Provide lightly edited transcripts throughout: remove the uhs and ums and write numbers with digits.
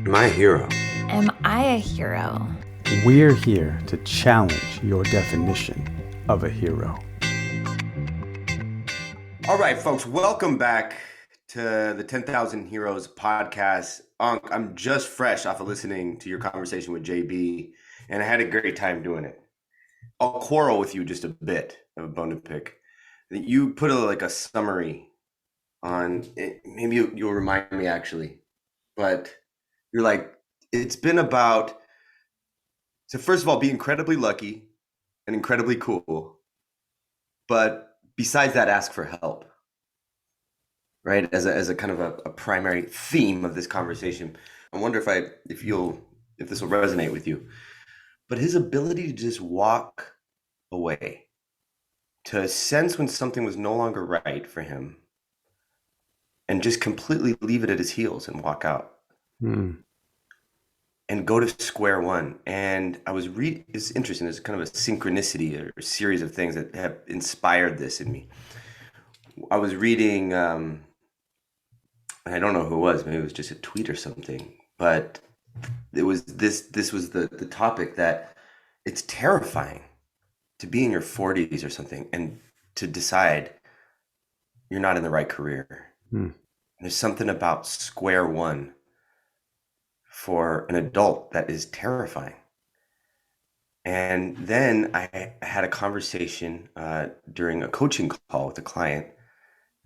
Am I a hero? Am I a hero? We're here to challenge your definition of a hero. All right, folks, welcome back to the 10,000 Heroes podcast. I'm just fresh off of listening to your conversation with JB, and I had a great time doing it. I'll quarrel with you just a bit of a bone to pick. You put a summary on it. Maybe you'll remind me actually, but you're like, it's been about, so first of all, be incredibly lucky and incredibly cool, but besides that, ask for help, right? As a kind of a primary theme of this conversation. I wonder if this will resonate with you. But his ability to just walk away, to sense when something was no longer right for him, and just completely leave it at his heels and walk out. And go to square one. And I was it's interesting, there's kind of a synchronicity or a series of things that have inspired this in me. I was reading, I don't know who it was, maybe it was just a tweet or something, but it was this was the topic that it's terrifying to be in your 40s or something and to decide you're not in the right career. There's something about square one for an adult that is terrifying. And then I had a conversation during a coaching call with a client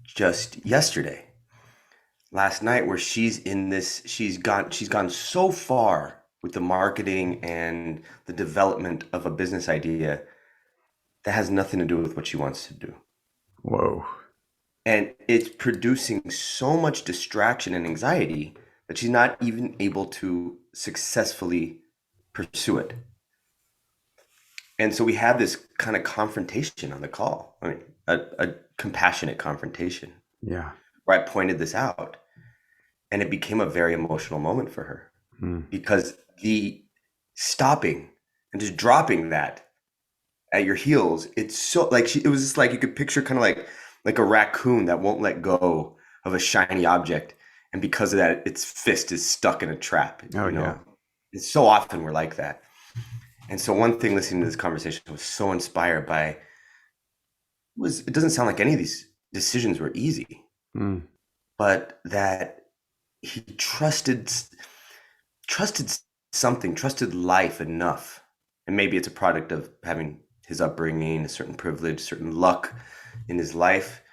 just last night, where she's gone so far with the marketing and the development of a business idea that has nothing to do with what she wants to do. Whoa. And it's producing so much distraction and anxiety that she's not even able to successfully pursue it. And so we had this kind of confrontation on the call. I mean, a compassionate confrontation. Yeah. Where I pointed this out. And it became a very emotional moment for her. Because the stopping and just dropping that at your heels, it's so it was just like you could picture kind of like a raccoon that won't let go of a shiny object. And because of that, its fist is stuck in a trap. Oh, yeah. It's so often we're like that. And so one thing listening to this conversation was so inspired by it doesn't sound like any of these decisions were easy, but that he trusted something, trusted life enough. And maybe it's a product of having his upbringing, a certain privilege, certain luck in his life,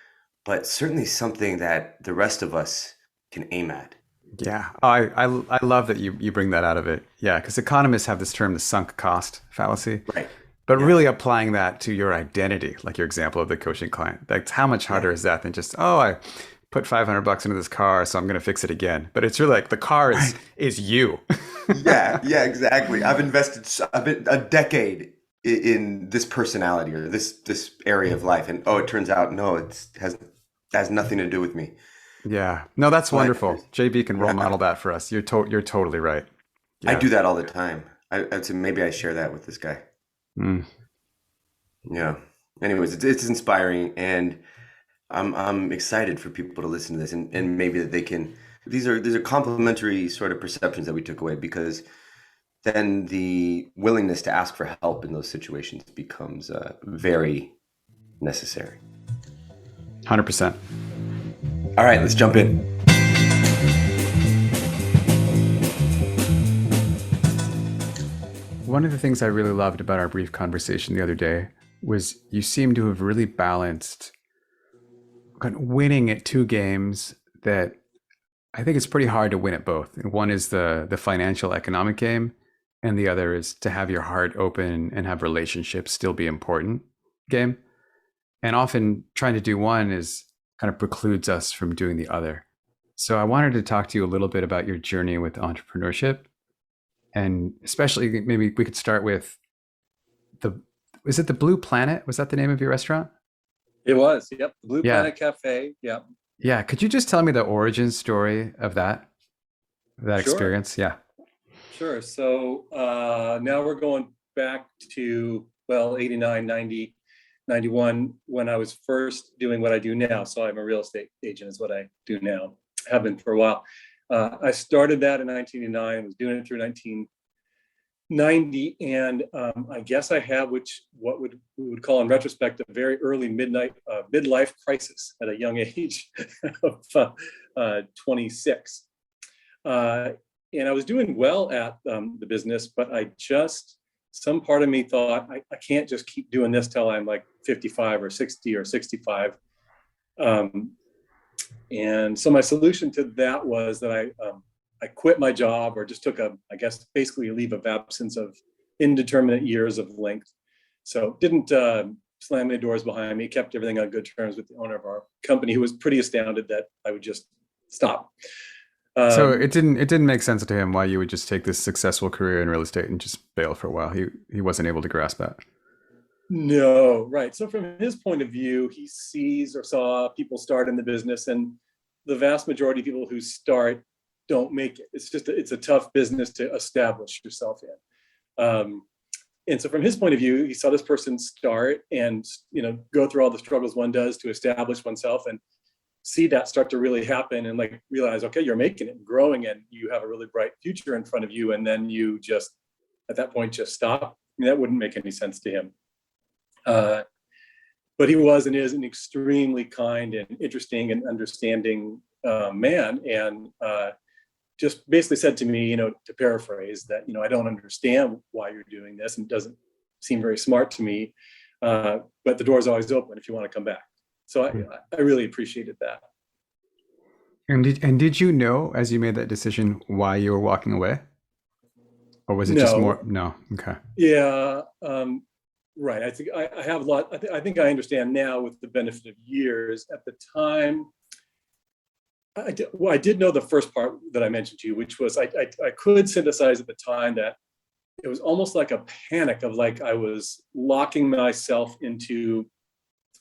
but certainly something that the rest of us can aim at. Yeah. I love that you bring that out of it. Yeah. Because economists have this term, the sunk cost fallacy. Right. But really applying that to your identity, like your example of the coaching client. That's how much harder is that than just, I put $500 into this car, so I'm going to fix it again. But it's really like the car is you. Yeah, exactly. I've invested a decade in this personality or this area of life. And it turns out, no, it has nothing to do with me. Yeah. No, that's wonderful. JB can role model that for us. You're totally right. Yeah. I do that all the time. I'd say maybe I share that with this guy. Yeah. Anyways, it's inspiring, and I'm excited for people to listen to this, and maybe that they can. These are complementary sort of perceptions that we took away, because then the willingness to ask for help in those situations becomes very necessary. 100%. All right, let's jump in. One of the things I really loved about our brief conversation the other day was you seem to have really balanced kind of winning at two games that I think it's pretty hard to win at both. And one is the financial economic game, and the other is to have your heart open and have relationships still be important game. And often trying to do one is kind of precludes us from doing the other. So I wanted to talk to you a little bit about your journey with entrepreneurship. And especially maybe we could start with was it the Blue Planet? Was that the name of your restaurant? It was. Yep. The Blue Planet Cafe. Yep. Yeah. Could you just tell me the origin story of that experience? Yeah. Sure. So now we're going back to, 89, 90, 91, when I was first doing what I do now. So I'm a real estate agent is what I do now. Have been for a while. I started that in 1989, was doing it through 1990, and I guess I have what we would call in retrospect a very early midlife crisis at a young age of 26. And I was doing well at the business, but some part of me thought, I can't just keep doing this till I'm like 55 or 60 or 65. And so my solution to that was that I quit my job, or just took basically a leave of absence of indeterminate years of length. So didn't slam any doors behind me, kept everything on good terms with the owner of our company, who was pretty astounded that I would just stop. So it didn't make sense to him why you would just take this successful career in real estate and just bail for a while. He wasn't able to grasp that. No, right. So from his point of view, he sees or saw people start in the business, and the vast majority of people who start don't make it. It's a tough business to establish yourself in. And so from his point of view, he saw this person start and, go through all the struggles one does to establish oneself, and see that start to really happen, and like realize, okay, you're making it and growing, and you have a really bright future in front of you. And then you just, at that point, just stop. That wouldn't make any sense to him. But he was and is an extremely kind and interesting and understanding man. And just basically said to me, to paraphrase that, I don't understand why you're doing this, and it doesn't seem very smart to me. But the door's always open if you want to come back. So I really appreciated that. And did you know, as you made that decision, why you were walking away? Or was it just more? No. Okay. Yeah. Right. I think I have a lot. I think I understand now with the benefit of years. At the time, I did know the first part that I mentioned to you, which was I could synthesize at the time that it was almost like a panic of like I was locking myself into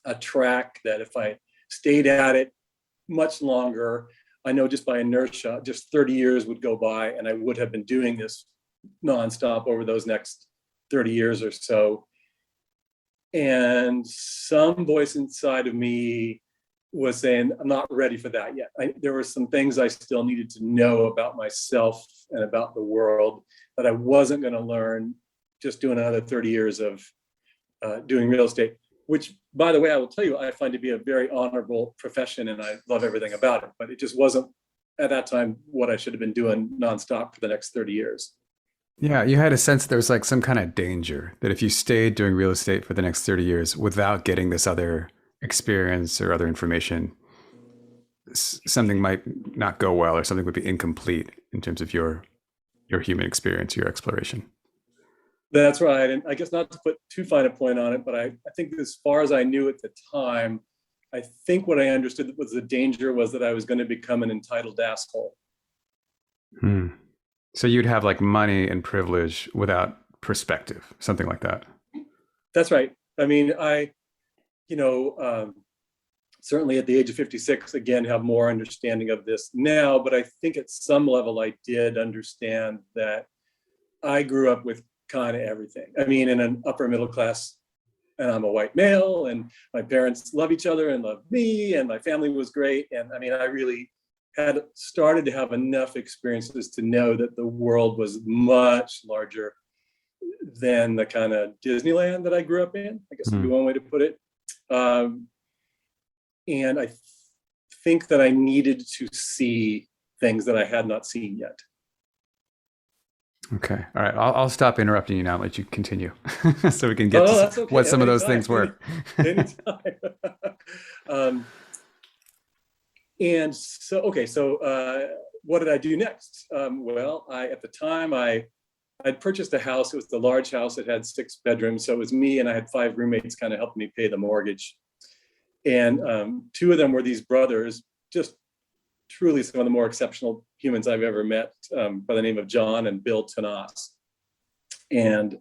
a track that if I stayed at it much longer, I know just by inertia, just 30 years would go by, and I would have been doing this nonstop over those next 30 years or so. And some voice inside of me was saying, I'm not ready for that yet. There were some things I still needed to know about myself and about the world that I wasn't going to learn just doing another 30 years of doing real estate, which, by the way, I will tell you, I find to be a very honorable profession, and I love everything about it. But it just wasn't, at that time, what I should have been doing nonstop for the next 30 years. Yeah, you had a sense there was like some kind of danger that if you stayed doing real estate for the next 30 years without getting this other experience or other information, something might not go well, or something would be incomplete in terms of your human experience, your exploration. That's right. And I guess not to put too fine a point on it, but I think as far as I knew at the time, I think what I understood was the danger was that I was going to become an entitled asshole. So you'd have like money and privilege without perspective, something like that. That's right. I mean, certainly at the age of 56, again, have more understanding of this now, but I think at some level I did understand that I grew up with kind of everything. I mean, in an upper middle class, and I'm a white male, and my parents love each other and love me, and my family was great. And I mean, I really had started to have enough experiences to know that the world was much larger than the kind of Disneyland that I grew up in, I guess would be one way to put it. And I think that I needed to see things that I had not seen yet. Okay. All right. I'll stop interrupting you now and let you continue so we can get to what some of those things were. Anytime. And so, okay. So what did I do next? Well, at the time I'd purchased a house. It was the large house. It had 6 bedrooms. So it was me, and I had 5 roommates kind of helping me pay the mortgage. And 2 of them were these brothers, just truly some of the more exceptional humans I've ever met, by the name of John and Bill Tanas. And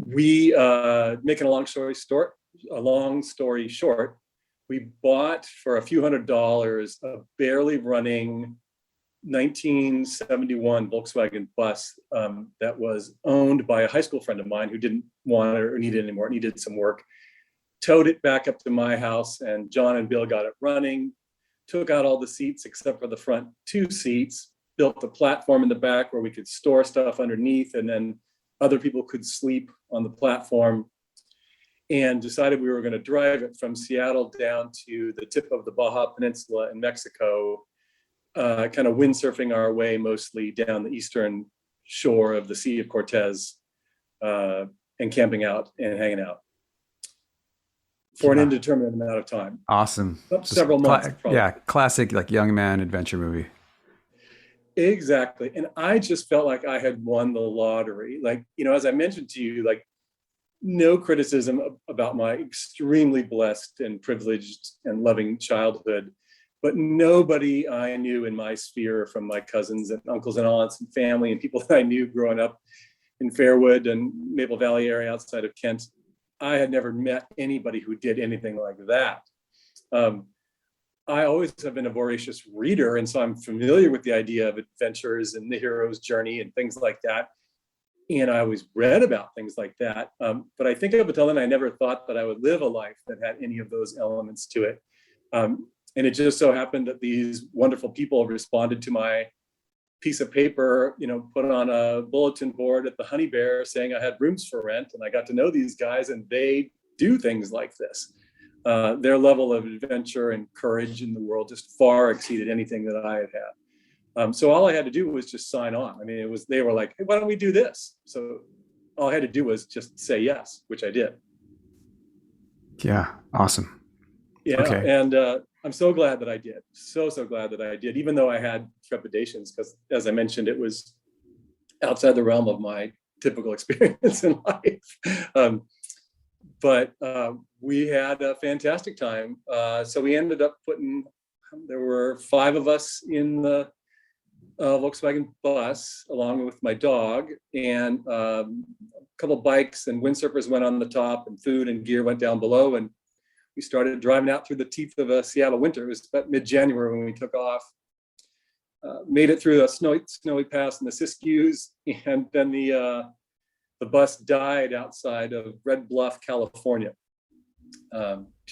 we, making a long story short, we bought for a few $100s a barely running 1971 Volkswagen bus that was owned by a high school friend of mine who didn't want it or need it anymore. It needed some work. Towed it back up to my house, and John and Bill got it running, took out all the seats except for the front 2 seats, built a platform in the back where we could store stuff underneath, and then other people could sleep on the platform, and decided we were going to drive it from Seattle down to the tip of the Baja Peninsula in Mexico, kind of windsurfing our way mostly down the eastern shore of the Sea of Cortez, and camping out and hanging out for an indeterminate amount of time. Awesome. Several months. Yeah, classic like young man adventure movie. Exactly. And I just felt like I had won the lottery. Like, as I mentioned to you, like, no criticism about my extremely blessed and privileged and loving childhood, but nobody I knew in my sphere, from my cousins and uncles and aunts and family and people that I knew growing up in Fairwood and Maple Valley area outside of Kent, I had never met anybody who did anything like that. I always have been a voracious reader, and so I'm familiar with the idea of adventures and the hero's journey and things like that. And I always read about things like that. But I think up until then, I never thought that I would live a life that had any of those elements to it. And it just so happened that these wonderful people responded to my piece of paper, put on a bulletin board at the Honey Bear saying I had rooms for rent. And I got to know these guys, and they do things like this. Their level of adventure and courage in the world just far exceeded anything that I had had. So all I had to do was just sign on. I mean, they were like, hey, why don't we do this? So all I had to do was just say yes, which I did. Yeah. Awesome. Yeah. Okay. And I'm so glad that I did. So glad that I did, even though I had trepidations, because as I mentioned, it was outside the realm of my typical experience in life. But we had a fantastic time. So we ended up there were 5 of us in the Volkswagen bus, along with my dog, and a couple bikes and windsurfers went on the top, and food and gear went down below. And we started driving out through the teeth of a Seattle winter. It was about mid-January when we took off. Made it through a snowy pass in the Siskiyous, and then the bus died outside of Red Bluff, California.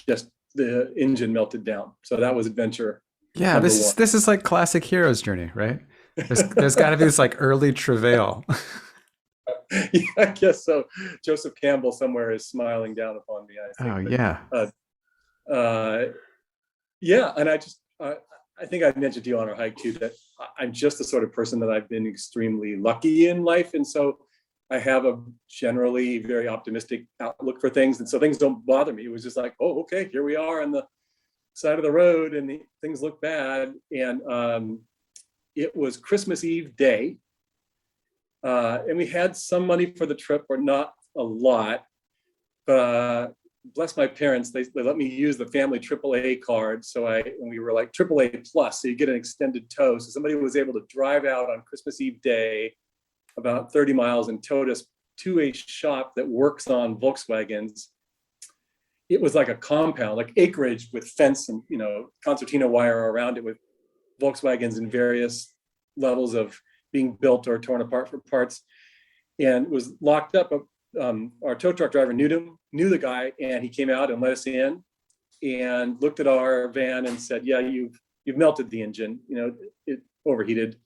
Just the engine melted down. So that was adventure. Yeah, this is like classic hero's journey, right? There's got to be this like early travail. Yeah, I guess so. Joseph Campbell somewhere is smiling down upon me, I think. Oh, yeah. Yeah, and I think I mentioned to you on our hike too that I'm just the sort of person that I've been extremely lucky in life, and so I have a generally very optimistic outlook for things, and so things don't bother me. It was just like, oh, okay, here we are on the side of the road, and things look bad. And it was Christmas Eve day, and we had some money for the trip, or not a lot, but bless my parents, they let me use the family AAA card. And we were like AAA plus, so you get an extended tow. So somebody was able to drive out on Christmas Eve day about 30 miles and towed us to a shop that works on Volkswagens. It was like a compound, like acreage with fence and, concertina wire around it, with Volkswagens in various levels of being built or torn apart for parts, and was locked up. Our tow truck driver knew the guy, and he came out and let us in and looked at our van and said, yeah, you've melted the engine, it overheated.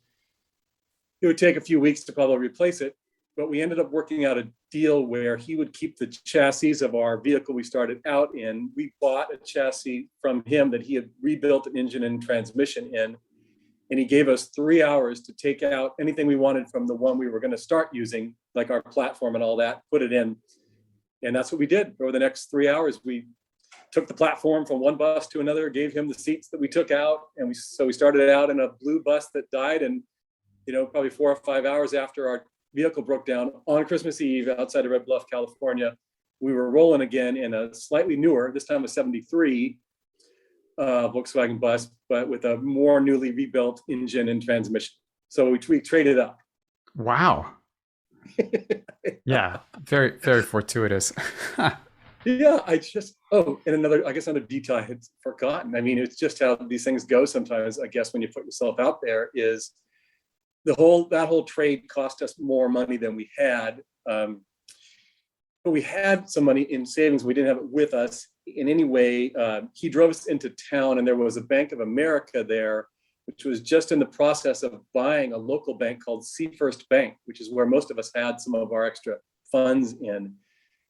It would take a few weeks to probably replace it, but we ended up working out a deal where he would keep the chassis of our vehicle we started out in. We bought a chassis from him that he had rebuilt an engine and transmission in, and he gave us 3 hours to take out anything we wanted from the one we were going to start using, like our platform and all that, put it in. And that's what we did. Over the next 3 hours, we took the platform from one bus to another, gave him the seats that we took out. And we started out in a blue bus that died. And, probably 4 or 5 hours after our vehicle broke down on Christmas Eve outside of Red Bluff, California, we were rolling again in a slightly newer, this time a 73 Volkswagen bus, but with a more newly rebuilt engine and transmission. So we traded up. Wow. Yeah, very, very fortuitous. Yeah, and another detail I had forgotten. I mean, it's just how these things go sometimes, I guess, when you put yourself out there, is that whole trade cost us more money than we had. But we had some money in savings. We didn't have it with us. in any way, he drove us into town, and there was a Bank of America there, which was just in the process of buying a local bank called Seafirst Bank, which is where most of us had some of our extra funds in.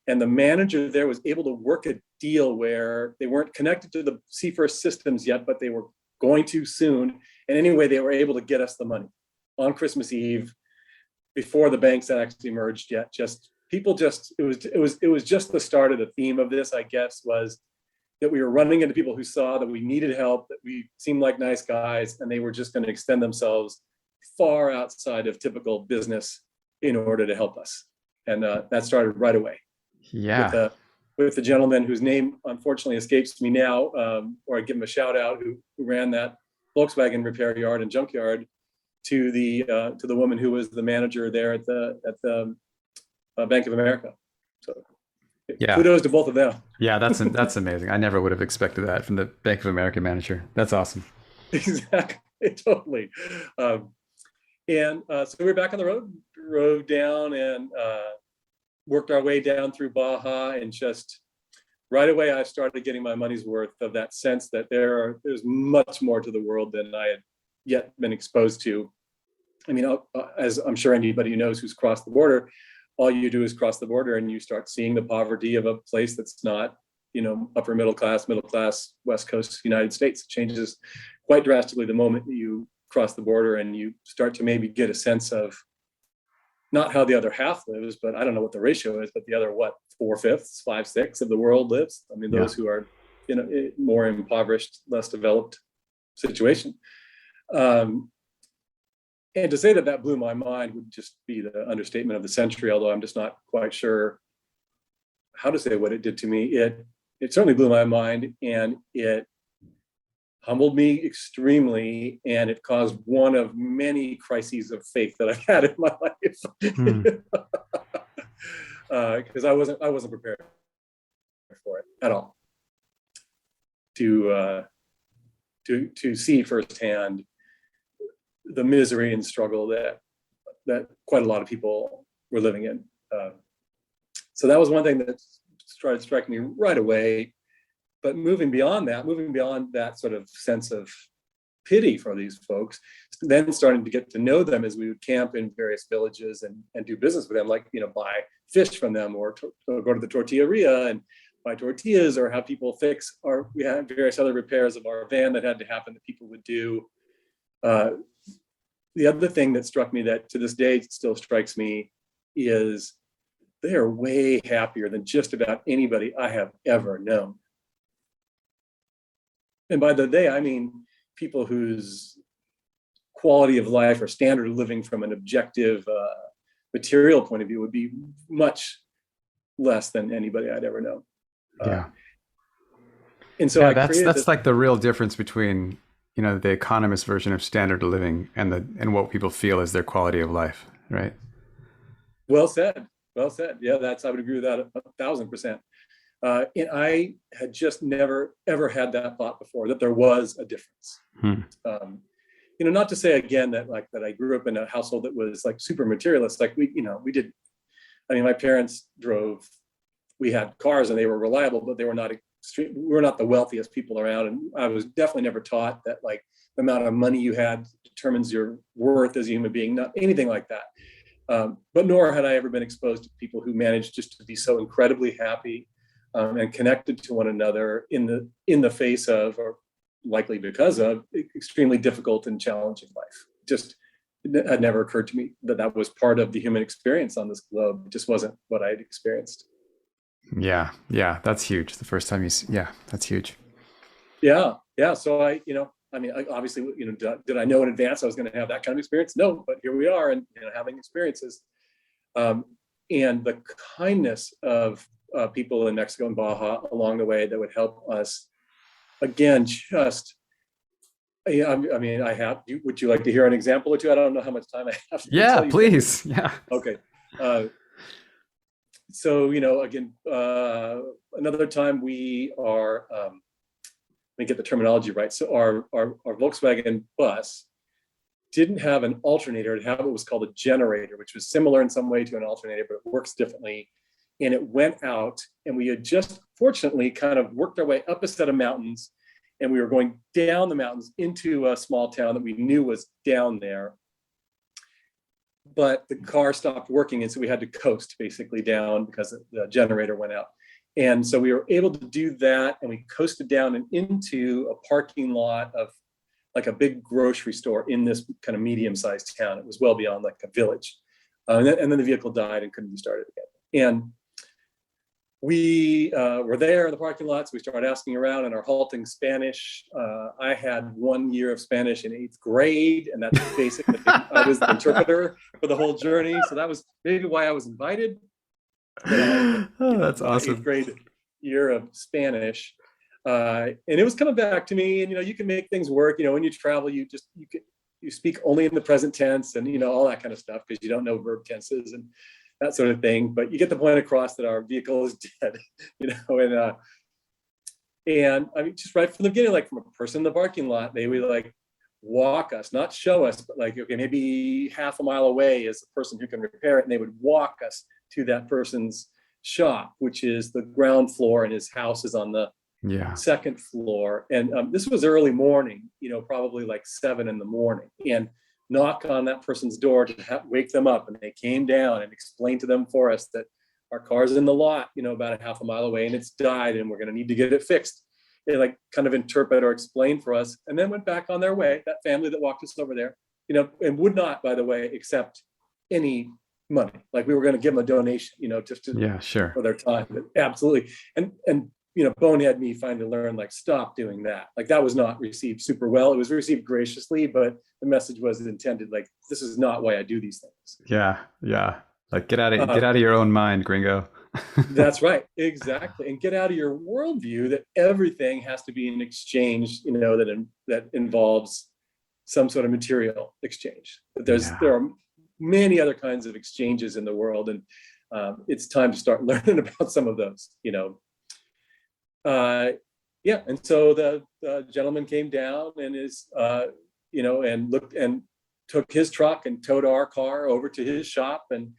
And the manager there was able to work a deal where they weren't connected to the Seafirst systems yet, but they were going to soon. And anyway, they were able to get us the money on Christmas Eve before the banks had actually merged yet. It was just the start of the theme of this, I guess, was that we were running into people who saw that we needed help, that we seemed like nice guys, and they were just going to extend themselves far outside of typical business in order to help us. And that started right away. Yeah. With the gentleman whose name unfortunately escapes me now, or I give him a shout out, who ran that Volkswagen repair yard and junkyard, to the woman who was the manager there at the Bank of America. So Yeah. kudos to both of them. Yeah, that's amazing. I never would have expected that from the Bank of America manager. That's awesome. Exactly, totally. So we were back on the road, drove down and worked our way down through Baja, and just right away I started getting my money's worth of that sense that there's much more to the world than I had yet been exposed to. I mean, as I'm sure anybody who knows who's crossed the border, all you do is cross the border and you start seeing the poverty of a place that's not, upper middle class, West Coast United States. It changes quite drastically the moment that you cross the border and you start to maybe get a sense of not how the other half lives, but I don't know what the ratio is, but the other, 4/5, 5/6 of the world lives. I mean, those who are in a more impoverished, less developed situation. And to say that blew my mind would just be the understatement of the century, although I'm just not quite sure how to say what it did to me. It certainly blew my mind, and it humbled me extremely, and it caused one of many crises of faith that I've had in my life. Because I wasn't prepared for it at all. To see firsthand the misery and struggle that quite a lot of people were living in. So that was one thing that started striking me right away. But moving beyond that sort of sense of pity for these folks, then starting to get to know them as we would camp in various villages and do business with them, like, buy fish from them, or go to the tortilleria and buy tortillas, or have people fix we had various other repairs of our van that had to happen that people would do. The other thing that struck me, that to this day still strikes me, is they are way happier than just about anybody I have ever known. And by the they, I mean people whose quality of life or standard of living from an objective material point of view would be much less than anybody I'd ever known. Yeah. And so that's like the real difference between, the economist version of standard of living and what people feel is their quality of life, right? Well said. Yeah, I would agree with that 1,000%. And I had just never, ever had that thought before, that there was a difference. Not to say again that I grew up in a household that was like super materialist. Like my parents drove, we had cars and they were reliable, but they were not we were not the wealthiest people around. And I was definitely never taught that like the amount of money you had determines your worth as a human being, not anything like that. But nor had I ever been exposed to people who managed just to be so incredibly happy and connected to one another in the face of, or likely because of, extremely difficult and challenging life. Just, it had never occurred to me that was part of the human experience on this globe. It just wasn't what I'd experienced. Yeah, that's huge. The first time that's huge. Yeah. So obviously, did I know in advance I was going to have that kind of experience? No, but here we are, and having experiences, and the kindness of people in Mexico and Baja along the way that would help us. Again, just, I have. Would you like to hear an example or two? I don't know how much time I have. Yeah, please. Yeah. Okay. So, again, another time we are, let me get the terminology right. So our Volkswagen bus didn't have an alternator. It had what was called a generator, which was similar in some way to an alternator, but it works differently. and it went out, and we had just fortunately kind of worked our way up a set of mountains, and we were going down the mountains into a small town that we knew was down there. But the car stopped working, and so we had to coast basically down because the generator went out. And so we were able to do that, and we coasted down and into a parking lot of like a big grocery store in this kind of medium-sized town. It was well beyond like a village. And then the vehicle died and couldn't be started again. And we were there in the parking lot, so we started asking around in our halting Spanish. I had 1 year of Spanish in 8th grade, and that's basically, I was the interpreter for the whole journey. So that was maybe why I was invited. Oh, that's awesome. 8th grade year of Spanish. And it was coming back to me, and you can make things work. When you travel, you speak only in the present tense, and all that kind of stuff, because you don't know verb tenses and that sort of thing. But you get the point across that our vehicle is dead, and I mean, just right from the beginning, like from a person in the parking lot, they would like walk us, not show us, but like, okay, maybe half a mile away is the person who can repair it, and they would walk us to that person's shop, which is the ground floor, and his house is on the second floor. And this was early morning, probably like 7 a.m, and knock on that person's door to wake them up. And they came down and explained to them for us that our car's in the lot, about a half a mile away, and it's died, and we're going to need to get it fixed. They like kind of interpret or explain for us, and then went back on their way. That family that walked us over there, and would not, by the way, accept any money. Like we were going to give them a donation, just for their time. But absolutely. And bonehead me finally learned, like, stop doing that. Like that was not received super well. It was received graciously, but the message was intended like, this is not why I do these things. Yeah. Like get out of your own mind, gringo. That's right. Exactly. And get out of your worldview that everything has to be an exchange, that involves some sort of material exchange. There are many other kinds of exchanges in the world, and it's time to start learning about some of those. And so the gentleman came down and and looked and took his truck and towed our car over to his shop. And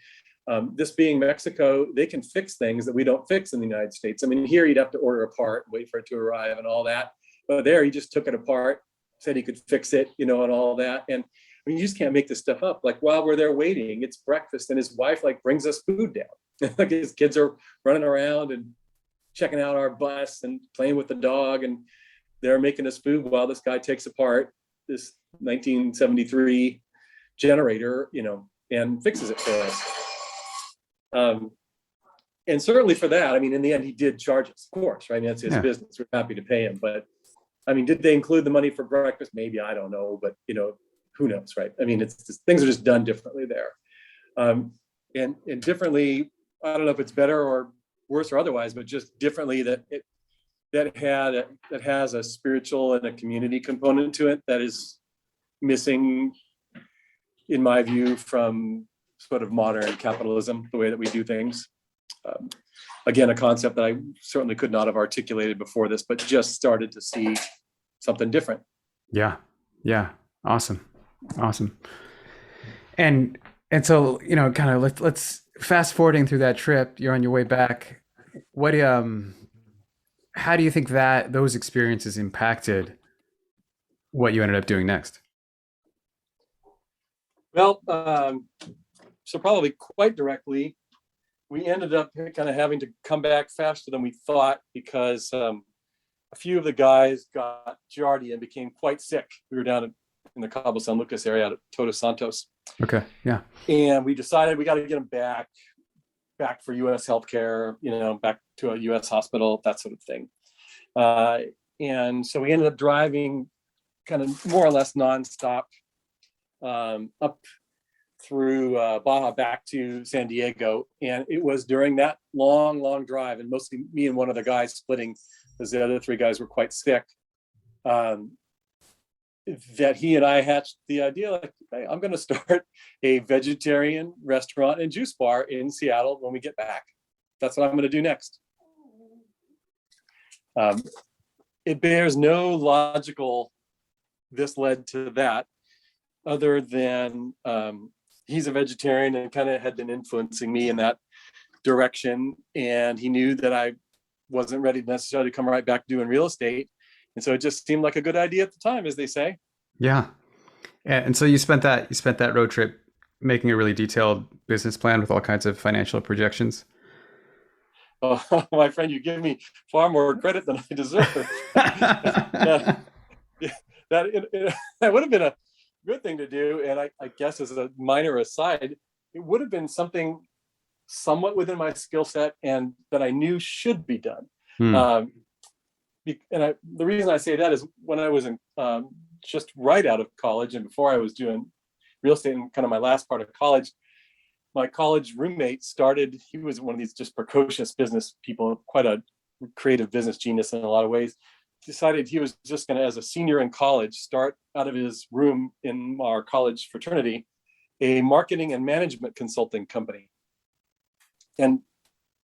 this being Mexico, they can fix things that we don't fix in the United States. I mean, here you'd have to order a part, wait for it to arrive and all that. But there he just took it apart, said he could fix it, and all that. And I mean, you just can't make this stuff up. Like while we're there waiting, it's breakfast, and his wife like brings us food down. Like his kids are running around and checking out our bus and playing with the dog, and they're making us food while this guy takes apart this 1973 generator, and fixes it for us. And certainly for that, I mean, in the end, he did charge us, of course, right? I mean, that's his business. We're happy to pay him. But I mean, did they include the money for breakfast? Maybe, I don't know, but who knows, right? I mean, it's just, things are just done differently there. And differently, I don't know if it's better or worse or otherwise, but just differently that has a spiritual and a community component to it that is missing, in my view, from sort of modern capitalism, the way that we do things. Again, a concept that I certainly could not have articulated before this, but just started to see something different. Yeah. Awesome. And so, kind of let's fast forwarding through that trip, you're on your way back. How do you think that those experiences impacted what you ended up doing next? Well, so probably quite directly, we ended up kind of having to come back faster than we thought, because a few of the guys got Giardia and became quite sick. We were down in the Cabo San Lucas area out of Todos Santos. Okay, yeah. And we decided we got to get them back for U.S. healthcare, back to a U.S. hospital, that sort of thing. And so we ended up driving kind of more or less nonstop up through Baja back to San Diego. And it was during that long drive, and mostly me and one of the guys splitting, because the other 3 guys were quite sick, that he and I hatched the idea, like, hey, I'm going to start a vegetarian restaurant and juice bar in Seattle when we get back. That's what I'm going to do next. It bears no logical this led to that, other than he's a vegetarian and kind of had been influencing me in that direction, and he knew that I wasn't ready necessarily to come right back doing real estate. And so it just seemed like a good idea at the time, as they say. Yeah. And so you spent that road trip making a really detailed business plan with all kinds of financial projections. Oh, my friend, you give me far more credit than I deserve. that that would have been a good thing to do. And I guess as a minor aside, it would have been something somewhat within my skill set and that I knew should be done. The reason I say that is when I was in just right out of college and before I was doing real estate in kind of my last part of college, my college roommate he was one of these just precocious business people, quite a creative business genius in a lot of ways, decided he was just going to, as a senior in college, start out of his room in our college fraternity, a marketing and management consulting company. And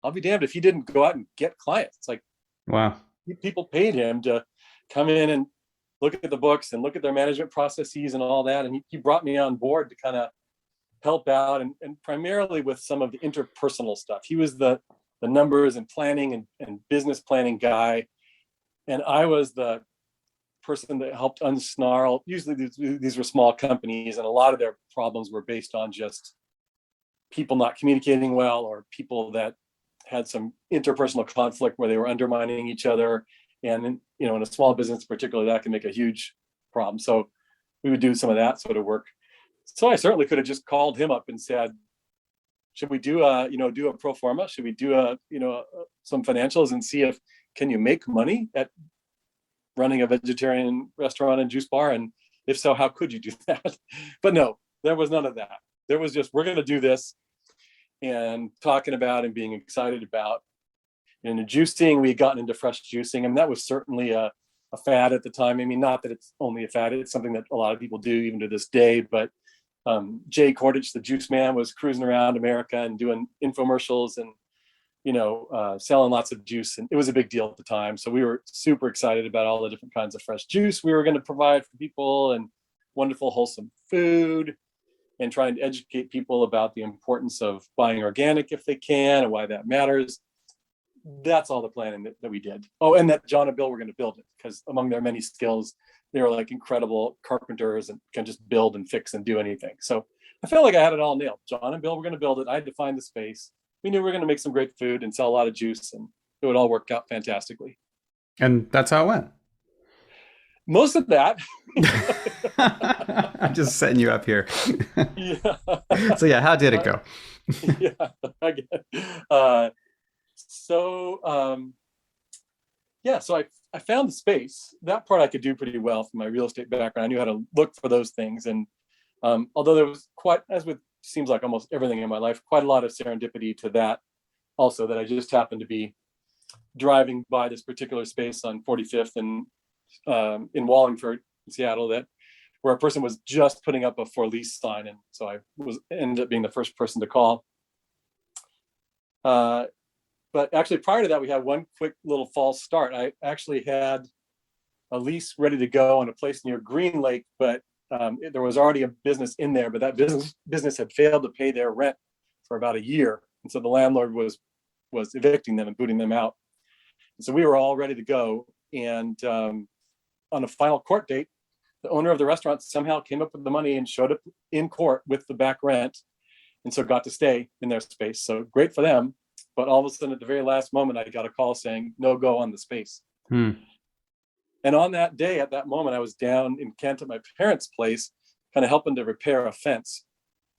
I'll be damned if he didn't go out and get clients. Like, wow, people paid him to come in and look at the books and look at their management processes and all that. And he brought me on board to kind of help out and primarily with some of the interpersonal stuff. He was the numbers and planning and business planning guy. And I was the person that helped unsnarl. Usually these were small companies and a lot of their problems were based on just people not communicating well or people that had some interpersonal conflict where they were undermining each other. And, in a small business particularly, that can make a huge problem. So we would do some of that sort of work. So I certainly could have just called him up and said, should we do a pro forma? Should we do some financials and see if, can you make money at running a vegetarian restaurant and juice bar? And if so, how could you do that? But no, there was none of that. There was just, we're going to do this, and talking about and being excited about. And the juicing, we had gotten into fresh juicing, and that was certainly a fad at the time. I mean, not that it's only a fad, it's something that a lot of people do even to this day, but Jay Cordich, the juice man, was cruising around America and doing infomercials and, selling lots of juice. And it was a big deal at the time. So we were super excited about all the different kinds of fresh juice we were going to provide for people and wonderful, wholesome food, and trying to educate people about the importance of buying organic if they can and why that matters. That's all the planning that we did. Oh, and that John and Bill were going to build it, because among their many skills, they were like incredible carpenters and can just build and fix and do anything. So I felt like I had it all nailed. John and Bill were going to build it. I had to find the space. We knew we were going to make some great food and sell a lot of juice, and it would all work out fantastically. And that's how it went. Most of that. I'm just setting you up here. Yeah. So yeah, how did it go? Yeah, I get it. So I found the space. That part I could do pretty well from my real estate background. I knew how to look for those things. And although there was quite, as with seems like almost everything in my life, quite a lot of serendipity to that also, that I just happened to be driving by this particular space on 45th and in Wallingford, Seattle, where a person was just putting up a for lease sign. And so I ended up being the first person to call. But actually, prior to that, we had one quick little false start. I actually had a lease ready to go on a place near Green Lake, but there was already a business in there, but that business had failed to pay their rent for about a year. And so the landlord was evicting them and booting them out. And so we were all ready to go. And on a final court date, the owner of the restaurant somehow came up with the money and showed up in court with the back rent. And so got to stay in their space. So great for them. But all of a sudden, at the very last moment, I got a call saying no go on the space. And on that day, at that moment, I was down in Kent at my parents' place, kind of helping to repair a fence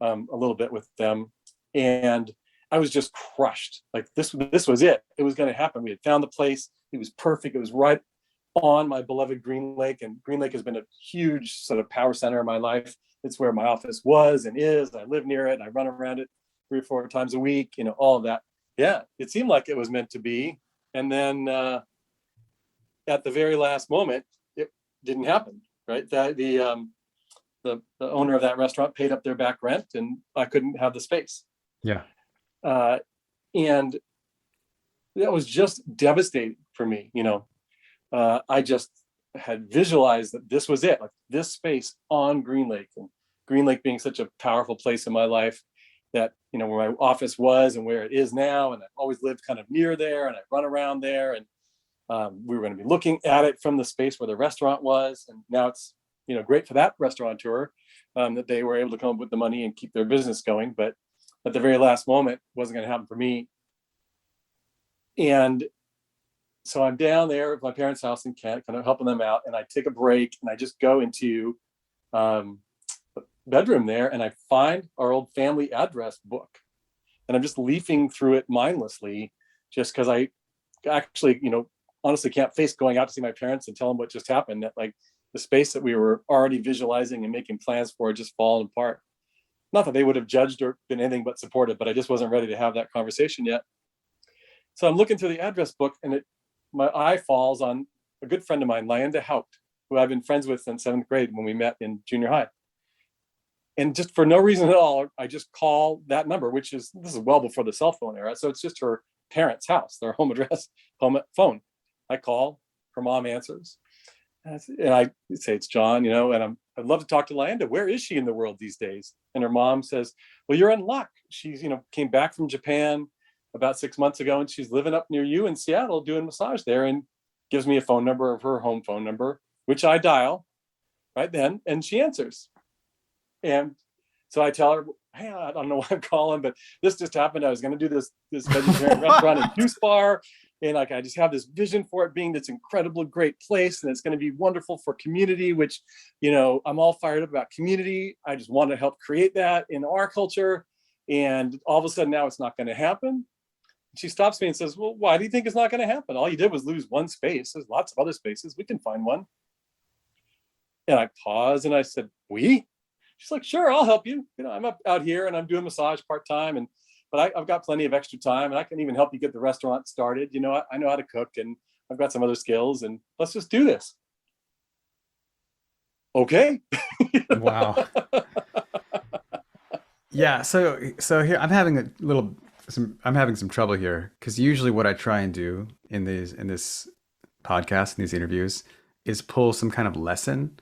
a little bit with them. And I was just crushed. Like this was it. It was going to happen. We had found the place. It was perfect. It was right on my beloved Green Lake. And Green Lake has been a huge sort of power center in my life. It's where my office was and is. I live near it. And I run around it 3 or 4 times a week, all of that. Yeah, it seemed like it was meant to be. And then at the very last moment, it didn't happen, right? The owner of that restaurant paid up their back rent and I couldn't have the space. Yeah. And that was just devastating for me. I just had visualized that this was it, like this space on Green Lake, and Green Lake being such a powerful place in my life. that, where my office was and where it is now. And I've always lived kind of near there, and I run around there. And we were going to be looking at it from the space where the restaurant was. And now it's, great for that restaurateur that they were able to come up with the money and keep their business going. But at the very last moment, it wasn't going to happen for me. And so I'm down there at my parents' house in Kent, kind of helping them out. And I take a break and I just go into the bedroom there, and I find our old family address book. And I'm just leafing through it mindlessly, just because I actually, honestly can't face going out to see my parents and tell them what just happened. That like the space that we were already visualizing and making plans for just fallen apart. Not that they would have judged or been anything but supportive, but I just wasn't ready to have that conversation yet. So I'm looking through the address book, and my eye falls on a good friend of mine, Lyenda Haupt, who I've been friends with since 7th grade when we met in junior high. And just for no reason at all, I just call that number, this is well before the cell phone era. So it's just her parents' house, their home address, phone. I call, her mom answers. And I say, it's John, and I'd love to talk to Lyenda. Where is she in the world these days? And her mom says, well, you're in luck. She's, came back from Japan about 6 months ago, and she's living up near you in Seattle doing massage there, and gives me a phone number of her home phone number, which I dial right then, and she answers. And so I tell her, hey, I don't know why I'm calling, but this just happened. I was going to do this vegetarian restaurant and juice bar. And like, I just have this vision for it being this incredible, great place. And it's going to be wonderful for community, which, I'm all fired up about community. I just want to help create that in our culture. And all of a sudden now it's not going to happen. She stops me and says, well, why do you think it's not going to happen? All you did was lose one space. There's lots of other spaces. We can find one. And I paused and I said, we? She's like, sure, I'll help you. I'm out here and I'm doing massage part-time, but I've got plenty of extra time, and I can even help you get the restaurant started. I know how to cook, and I've got some other skills, and let's just do this. Okay. Wow. Yeah. So here I'm having some trouble here, because usually what I try and do in this podcast, in these interviews, is pull some kind of lesson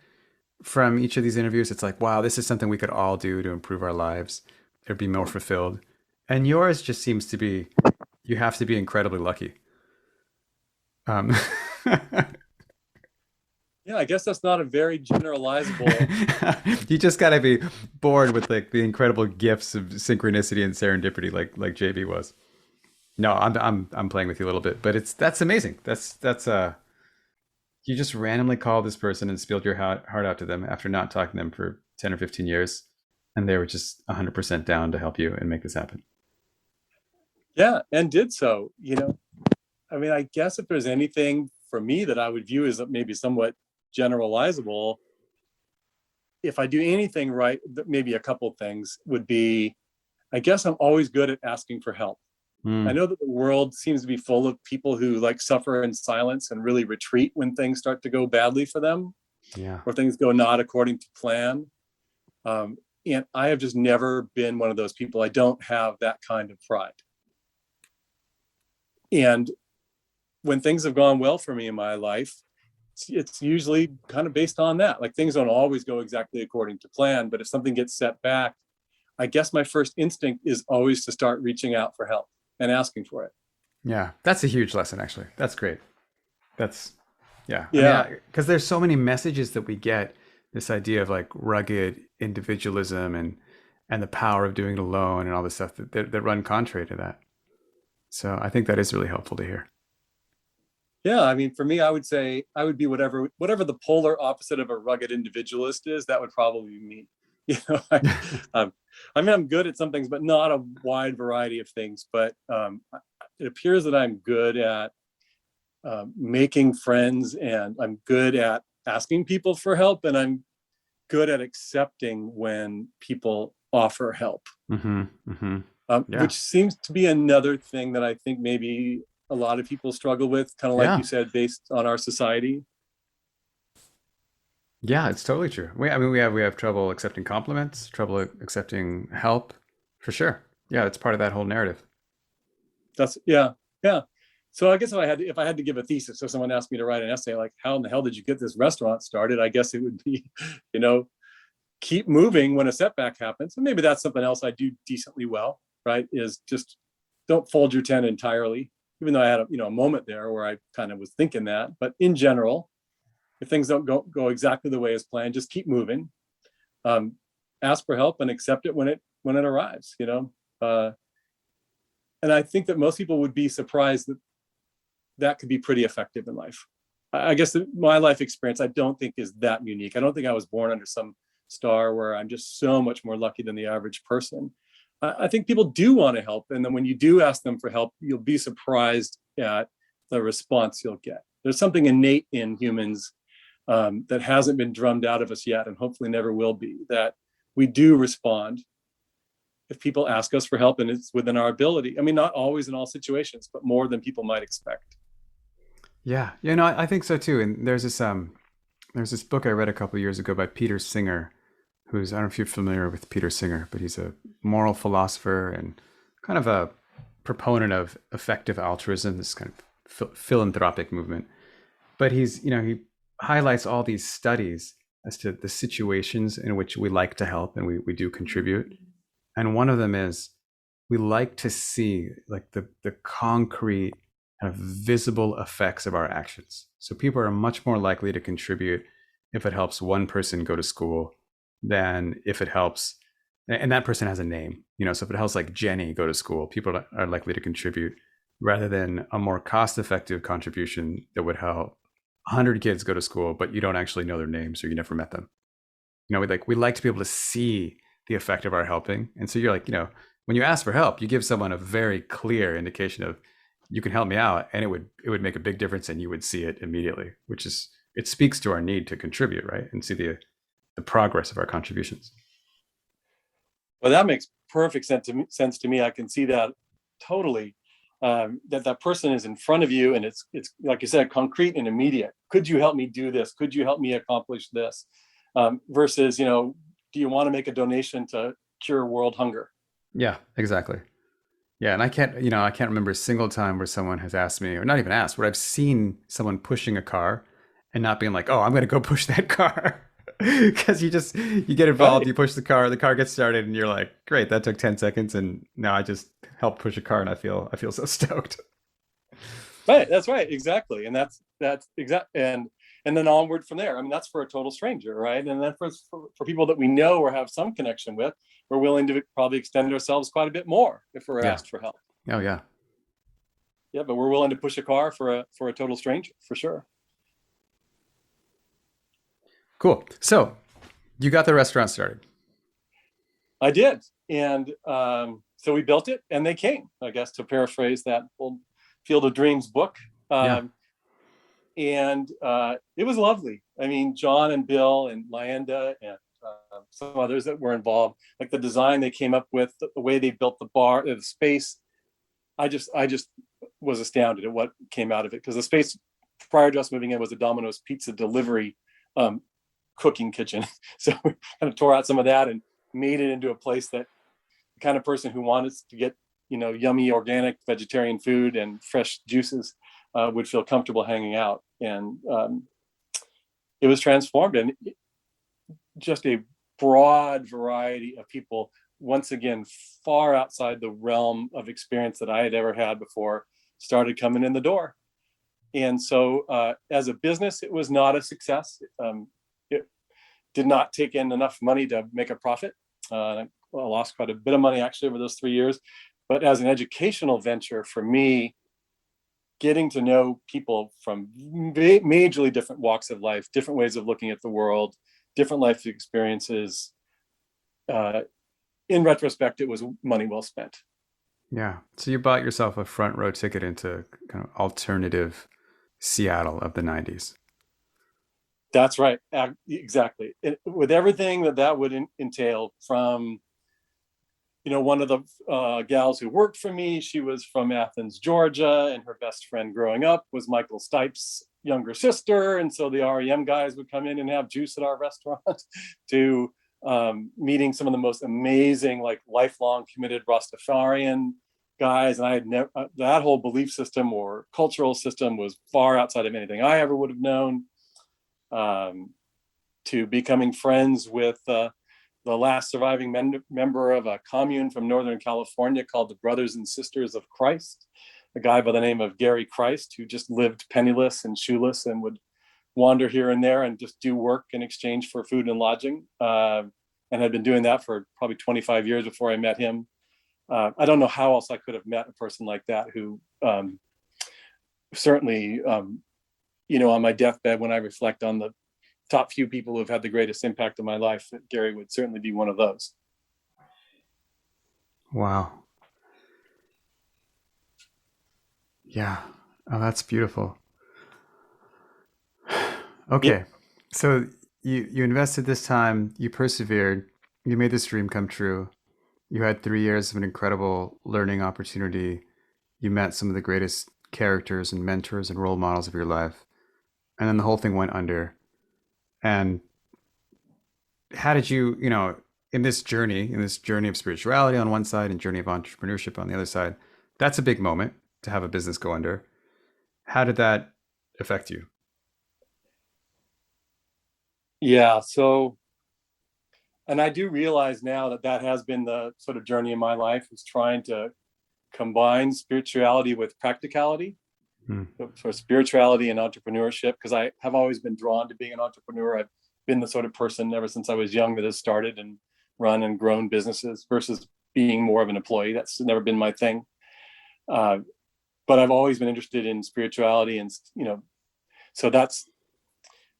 from each of these interviews. It's like, wow, this is something we could all do to improve our lives or be more fulfilled. And yours just seems to be, you have to be incredibly lucky. Yeah, I guess that's not a very generalizable. You just got to be born with like the incredible gifts of synchronicity and serendipity, like JB was. No, I'm playing with you a little bit, but that's amazing. That's you just randomly called this person and spilled your heart out to them after not talking to them for 10 or 15 years. And they were just 100% down to help you and make this happen. Yeah, and did so. I guess if there's anything for me that I would view as maybe somewhat generalizable, if I do anything right, maybe a couple of things would be, I guess I'm always good at asking for help. I know that the world seems to be full of people who like suffer in silence and really retreat when things start to go badly for them. Yeah. Or things go not according to plan. And I have just never been one of those people. I don't have that kind of pride. And when things have gone well for me in my life, it's usually kind of based on that. Like, things don't always go exactly according to plan, but if something gets set back, I guess my first instinct is always to start reaching out for help and asking for it. Yeah, that's a huge lesson, actually. That's great. Yeah. Because there's so many messages that we get, this idea of like rugged individualism and the power of doing it alone and all this stuff that run contrary to that. So I think that is really helpful to hear. Yeah, for me, I would say I would be whatever the polar opposite of a rugged individualist is. That would probably be me. I'm good at some things, but not a wide variety of things. But it appears that I'm good at making friends, and I'm good at asking people for help, and I'm good at accepting when people offer help. Which seems to be another thing that I think maybe a lot of people struggle with, kind of like you said, based on our society. Yeah, it's totally true. We have trouble accepting compliments, trouble accepting help, for sure. Yeah, it's part of that whole narrative. Yeah. So I guess if I had to give a thesis, so someone asked me to write an essay like, how in the hell did you get this restaurant started? I guess it would be, keep moving when a setback happens. And maybe that's something else I do decently well, right? Is just don't fold your tent entirely, even though I had a moment there where I kind of was thinking that. But in general, if things don't go exactly the way as planned, just keep moving. Ask for help and accept it when it arrives, and I think that most people would be surprised that could be pretty effective in life. I guess my life experience, I don't think is that unique. I don't think I was born under some star where I'm just so much more lucky than the average person. I think people do want to help. And then when you do ask them for help, you'll be surprised at the response you'll get. There's something innate in humans that hasn't been drummed out of us yet, and hopefully never will be, that we do respond if people ask us for help and it's within our ability. I mean, not always in all situations, but more than people might expect. Yeah, I think so too. And there's this book I read a couple of years ago by Peter Singer, I don't know if you're familiar with Peter Singer, but he's a moral philosopher and kind of a proponent of effective altruism, this kind of philanthropic movement. But he highlights all these studies as to the situations in which we like to help and we do contribute. And one of them is we like to see like the concrete kind of visible effects of our actions. So people are much more likely to contribute if it helps one person go to school than if it helps, and that person has a name, so if it helps like Jenny go to school, people are likely to contribute rather than a more cost-effective contribution that would help 100 kids go to school, but you don't actually know their names or you never met them. We like to be able to see the effect of our helping. And so you're like, when you ask for help, you give someone a very clear indication of you can help me out, and it would make a big difference and you would see it immediately, it speaks to our need to contribute, right? And see the progress of our contributions. Well, that makes perfect sense to me. I can see that totally. That person is in front of you and it's like you said, concrete and immediate. Could you help me do this? Could you help me accomplish this? Versus, do you want to make a donation to cure world hunger? Yeah, exactly. Yeah, and I can't remember a single time where someone has asked me, or not even asked, where I've seen someone pushing a car and not being like, oh, I'm going to go push that car. Because you get involved, right. You push the car gets started, and you're like, great, that took 10 seconds, and now I just helped push a car, and I feel so stoked. Right, that's right, exactly, and that's exact, and then onward from there. I mean, that's for a total stranger, right? And then for people that we know or have some connection with, we're willing to probably extend ourselves quite a bit more if we're asked for help. Oh yeah, yeah, but we're willing to push a car for a total stranger for sure. Cool. So you got the restaurant started. I did. And so we built it and they came, I guess, to paraphrase that old Field of Dreams book. And it was lovely. I mean, John and Bill and Lyenda and some others that were involved, like the design they came up with, the way they built the bar, the space. I just was astounded at what came out of it, because the space prior to us moving in was a Domino's pizza delivery cooking kitchen. So we kind of tore out some of that and made it into a place that the kind of person who wanted to get, yummy organic vegetarian food and fresh juices would feel comfortable hanging out. And it was transformed, and just a broad variety of people, once again, far outside the realm of experience that I had ever had before, started coming in the door. And so as a business, it was not a success. It did not take in enough money to make a profit. I lost quite a bit of money actually over those 3 years. But as an educational venture for me, getting to know people from majorly different walks of life, different ways of looking at the world, different life experiences, in retrospect, it was money well spent. Yeah. So you bought yourself a front row ticket into kind of alternative Seattle of the 90s. That's right. Exactly. With everything that would entail, from, one of the gals who worked for me, she was from Athens, Georgia, and her best friend growing up was Michael Stipe's younger sister. And so the REM guys would come in and have juice at our restaurant, to meeting some of the most amazing, like lifelong committed Rastafarian guys. And I had never, that whole belief system or cultural system was far outside of anything I ever would have known. To becoming friends with the last surviving member of a commune from Northern California called the Brothers and Sisters of Christ, a guy by the name of Gary Christ, who just lived penniless and shoeless and would wander here and there and just do work in exchange for food and lodging, and had been doing that for probably 25 years before I met him. I don't know how else I could have met a person like that, who certainly, on my deathbed, when I reflect on the top few people who have had the greatest impact on my life, Gary would certainly be one of those. Wow. Yeah. Oh, that's beautiful. Okay. Yeah. So you invested this time, you persevered, you made this dream come true. You had 3 years of an incredible learning opportunity. You met some of the greatest characters and mentors and role models of your life. And then the whole thing went under. And how did you, in this journey of spirituality on one side and journey of entrepreneurship on the other side, that's a big moment to have a business go under. How did that affect you? Yeah. So, and I do realize now that has been the sort of journey in my life, is trying to combine spirituality with practicality. For spirituality and entrepreneurship, because I have always been drawn to being an entrepreneur. I've been the sort of person ever since I was young that has started and run and grown businesses versus being more of an employee. That's never been my thing. But I've always been interested in spirituality, and so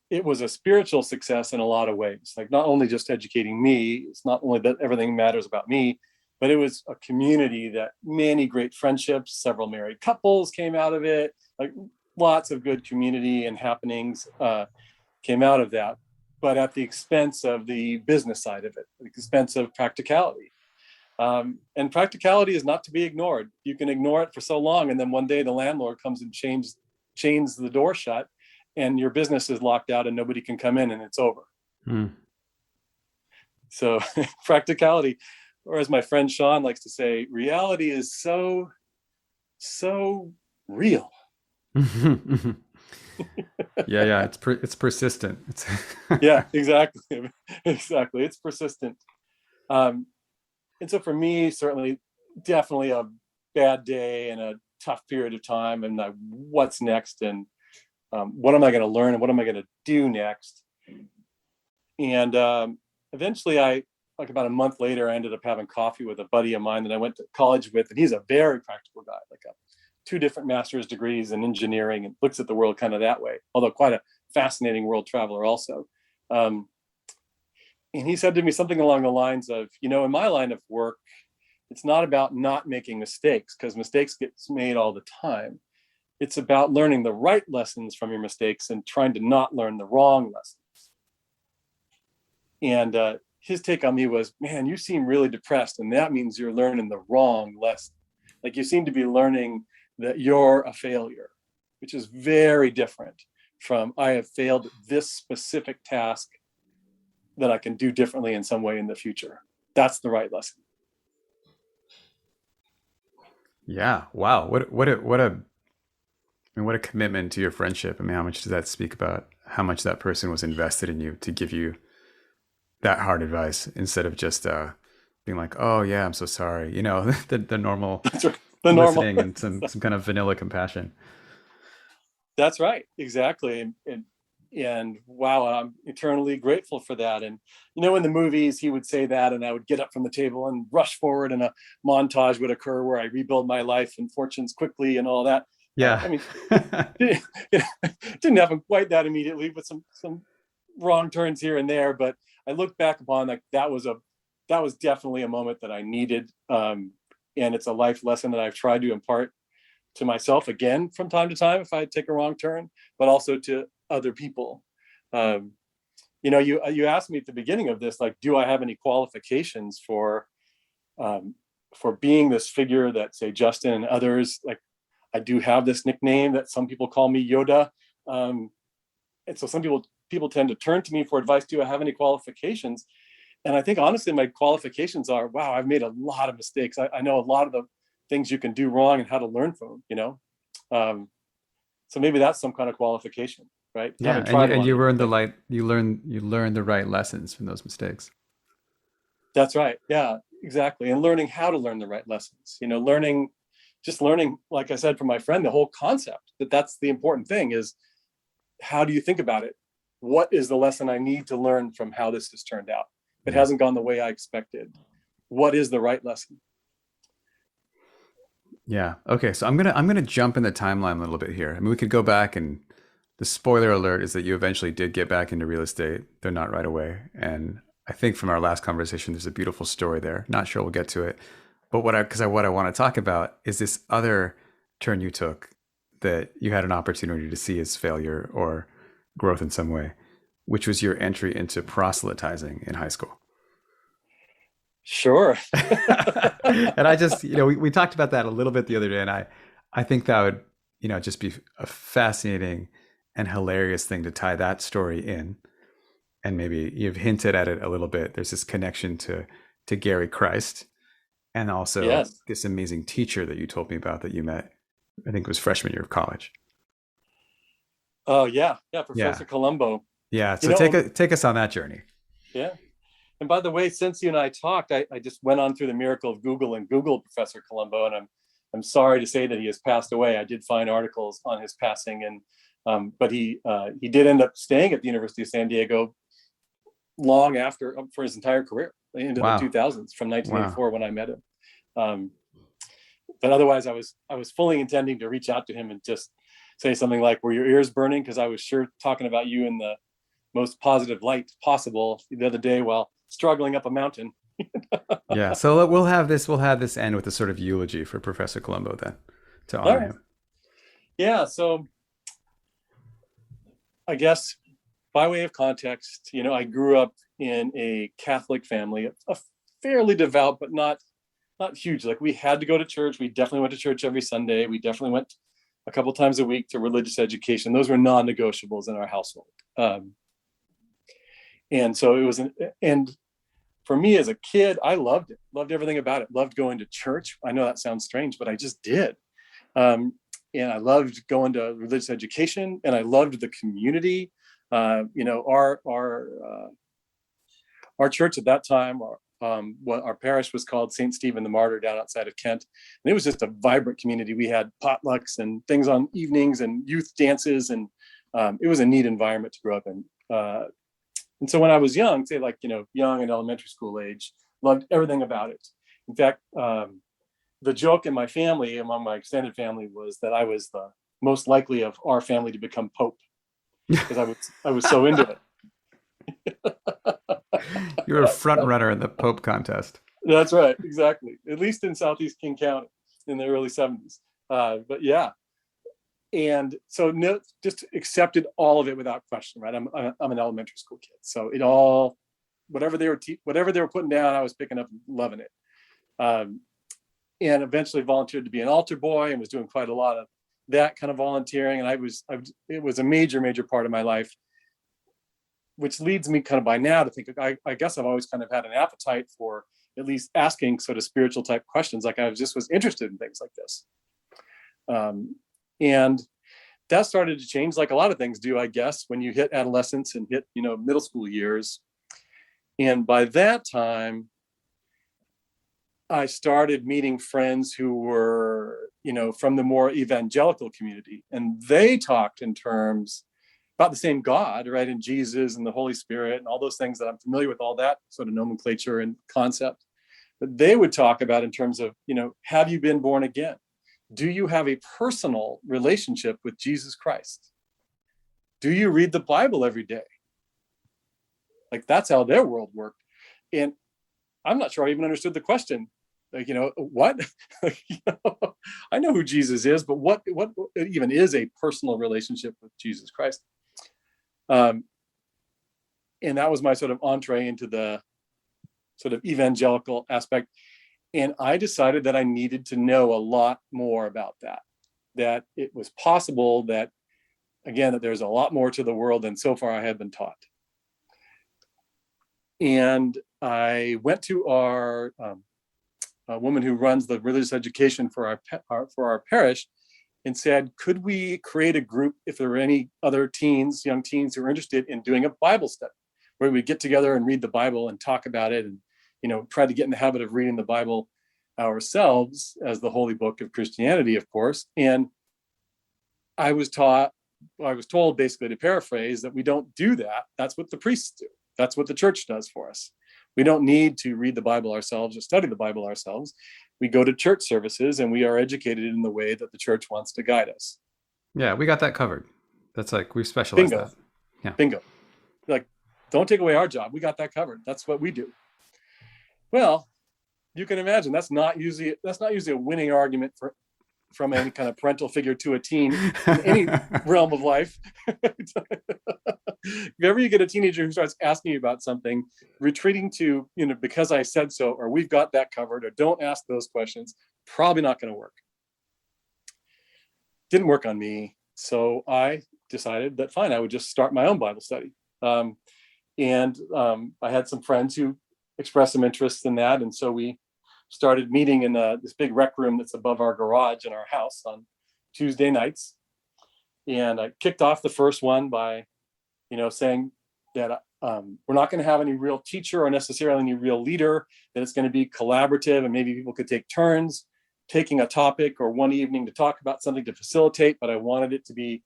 it was a spiritual success in a lot of ways. Like, not only just educating me, it's not only that everything matters about me, but it was a community that many great friendships, several married couples came out of it. Like, lots of good community and happenings came out of that, but at the expense of the business side of it, at the expense of practicality. And practicality is not to be ignored. You can ignore it for so long, and then one day the landlord comes and chains the door shut, and your business is locked out and nobody can come in, and it's over. So practicality, or as my friend Sean likes to say, reality is so real. Yeah. It's persistent. Yeah, exactly. It's persistent. And so for me, certainly, definitely a bad day and a tough period of time, and what's next, and what am I going to learn, and what am I going to do next? And eventually, like about a month later, I ended up having coffee with a buddy of mine that I went to college with, and he's a very practical guy, like 2 different master's degrees in engineering, and looks at the world kind of that way, although quite a fascinating world traveler also. And he said to me something along the lines of, in my line of work, it's not about not making mistakes, because mistakes get made all the time. It's about learning the right lessons from your mistakes and trying to not learn the wrong lessons. And his take on me was, man, you seem really depressed, and that means you're learning the wrong lesson. Like, you seem to be learning that you're a failure, which is very different from, I have failed this specific task that I can do differently in some way in the future. That's the right lesson. Yeah. Wow. What a commitment to your friendship. I mean, how much does that speak about how much that person was invested in you to give you that hard advice, instead of just being like, "Oh yeah, I'm so sorry," the normal listening and some kind of vanilla compassion. That's right, exactly, and wow, I'm eternally grateful for that. And in the movies, he would say that, and I would get up from the table and rush forward, and a montage would occur where I rebuild my life and fortunes quickly and all that. Yeah. I mean, it didn't happen quite that immediately, with some wrong turns here and there. But I look back upon that was definitely a moment that I needed, and it's a life lesson that I've tried to impart to myself again from time to time if I take a wrong turn, but also to other people. You asked me at the beginning of this, like, do I have any qualifications for being this figure that, say, Justin and others, like, I do have this nickname that some people call me Yoda. And so some people tend to turn to me for advice. Do I have any qualifications? And I think, honestly, my qualifications are, wow, I've made a lot of mistakes. I know a lot of the things you can do wrong and how to learn from them, so maybe that's some kind of qualification, right? Yeah. And you learn you learn the right lessons from those mistakes. That's right. Yeah, exactly. And learning how to learn the right lessons, just learning, like I said, from my friend, the whole concept that's the important thing is, how do you think about it? What is the lesson I need to learn from how this has turned out? It hasn't gone the way I expected. What is the right lesson? Yeah. Okay. So I'm gonna jump in the timeline a little bit here. I mean, we could go back, and the spoiler alert is that you eventually did get back into real estate, though not right away. And I think from our last conversation, there's a beautiful story there. Not sure we'll get to it, but what I want to talk about is this other turn you took that you had an opportunity to see as failure or growth in some way, which was your entry into proselytizing in high school. Sure. And I just, we talked about that a little bit the other day, and I think that would, just be a fascinating and hilarious thing to tie that story in. And maybe you've hinted at it a little bit. There's this connection to Gary Christ, and also Yes. this amazing teacher that you told me about that you met, I think it was freshman year of college. Oh, yeah. Professor Colombo. Yeah. So take us on that journey. Yeah. And by the way, since you and I talked, I just went on through the miracle of Google and Googled Professor Colombo, and I'm sorry to say that he has passed away. I did find articles on his passing, and but he did end up staying at the University of San Diego long after, for his entire career, into the 2000s, from 1984 when I met him. But otherwise, I was fully intending to reach out to him and just say something like, "Were your ears burning?" Because I was sure talking about you in the most positive light possible the other day while struggling up a mountain. Yeah. So we'll have this end with a sort of eulogy for Professor Colombo then, to honor him. Yeah. So I guess by way of context, I grew up in a Catholic family, a fairly devout, but not huge. Like, we had to go to church. We definitely went to church every Sunday. We definitely went a couple times a week to religious education. Those were non-negotiables in our household. And so it was, and for me as a kid, I loved it, loved everything about it, loved going to church. I know that sounds strange, but I just did. And I loved going to religious education, and I loved the community. Our church at that time, what our parish was called St. Stephen the Martyr, down outside of Kent. And it was just a vibrant community. We had potlucks and things on evenings and youth dances. And it was a neat environment to grow up in. And so when I was young, say like, young and elementary school age, loved everything about it. In fact, the joke in my family, among my extended family, was that I was the most likely of our family to become Pope, because I was so into it. You were a front runner in the Pope contest. That's right, exactly. At least in Southeast King County in the early 70s. But yeah, and so just accepted all of it without question. Right, I'm an elementary school kid, so it all, whatever they were putting down, I was picking up and loving it. And eventually volunteered to be an altar boy, and was doing quite a lot of that kind of volunteering. And it was a major part of my life, which leads me kind of by now to think, I guess I've always kind of had an appetite for at least asking sort of spiritual type questions. Like, I just was interested in things like this. And that started to change, like a lot of things do, I guess, when you hit adolescence and hit, middle school years. And by that time, I started meeting friends who were, from the more evangelical community, and they talked in terms about the same God, right? And Jesus and the Holy Spirit and all those things that I'm familiar with, all that sort of nomenclature and concept. But they would talk about in terms of, have you been born again? Do you have a personal relationship with Jesus Christ? Do you read the Bible every day? Like, that's how their world worked. And I'm not sure I even understood the question. Like, what? I know who Jesus is, but what even is a personal relationship with Jesus Christ? And that was my sort of entree into the sort of evangelical aspect. And I decided that I needed to know a lot more about that it was possible that, again, that there's a lot more to the world than so far I had been taught. And I went to our woman who runs the religious education for our parish, and said, could we create a group, if there were any other young teens who were interested in doing a Bible study, where we'd get together and read the Bible and talk about it, tried to get in the habit of reading the Bible ourselves as the holy book of Christianity, of course. And I was told basically, to paraphrase, that we don't do that. That's what the priests do. That's what the church does for us. We don't need to read the Bible ourselves or study the Bible ourselves. We go to church services and we are educated in the way that the church wants to guide us. Yeah, we got that covered. That's like, we've specialized Bingo. that. Yeah. Bingo. Like, don't take away our job. We got that covered. That's what we do. Well, you can imagine that's not usually a winning argument from any kind of parental figure to a teen in any realm of life. If ever you get a teenager who starts asking you about something, retreating to, because I said so, or we've got that covered, or don't ask those questions, probably not going to work. Didn't work on me. So I decided that fine, I would just start my own Bible study. And I had some friends who expressed some interest in that. And so we started meeting in this big rec room that's above our garage in our house on Tuesday nights. And I kicked off the first one by, saying that we're not going to have any real teacher or necessarily any real leader, that it's going to be collaborative, and maybe people could take turns taking a topic or one evening to talk about something to facilitate. But I wanted it to be,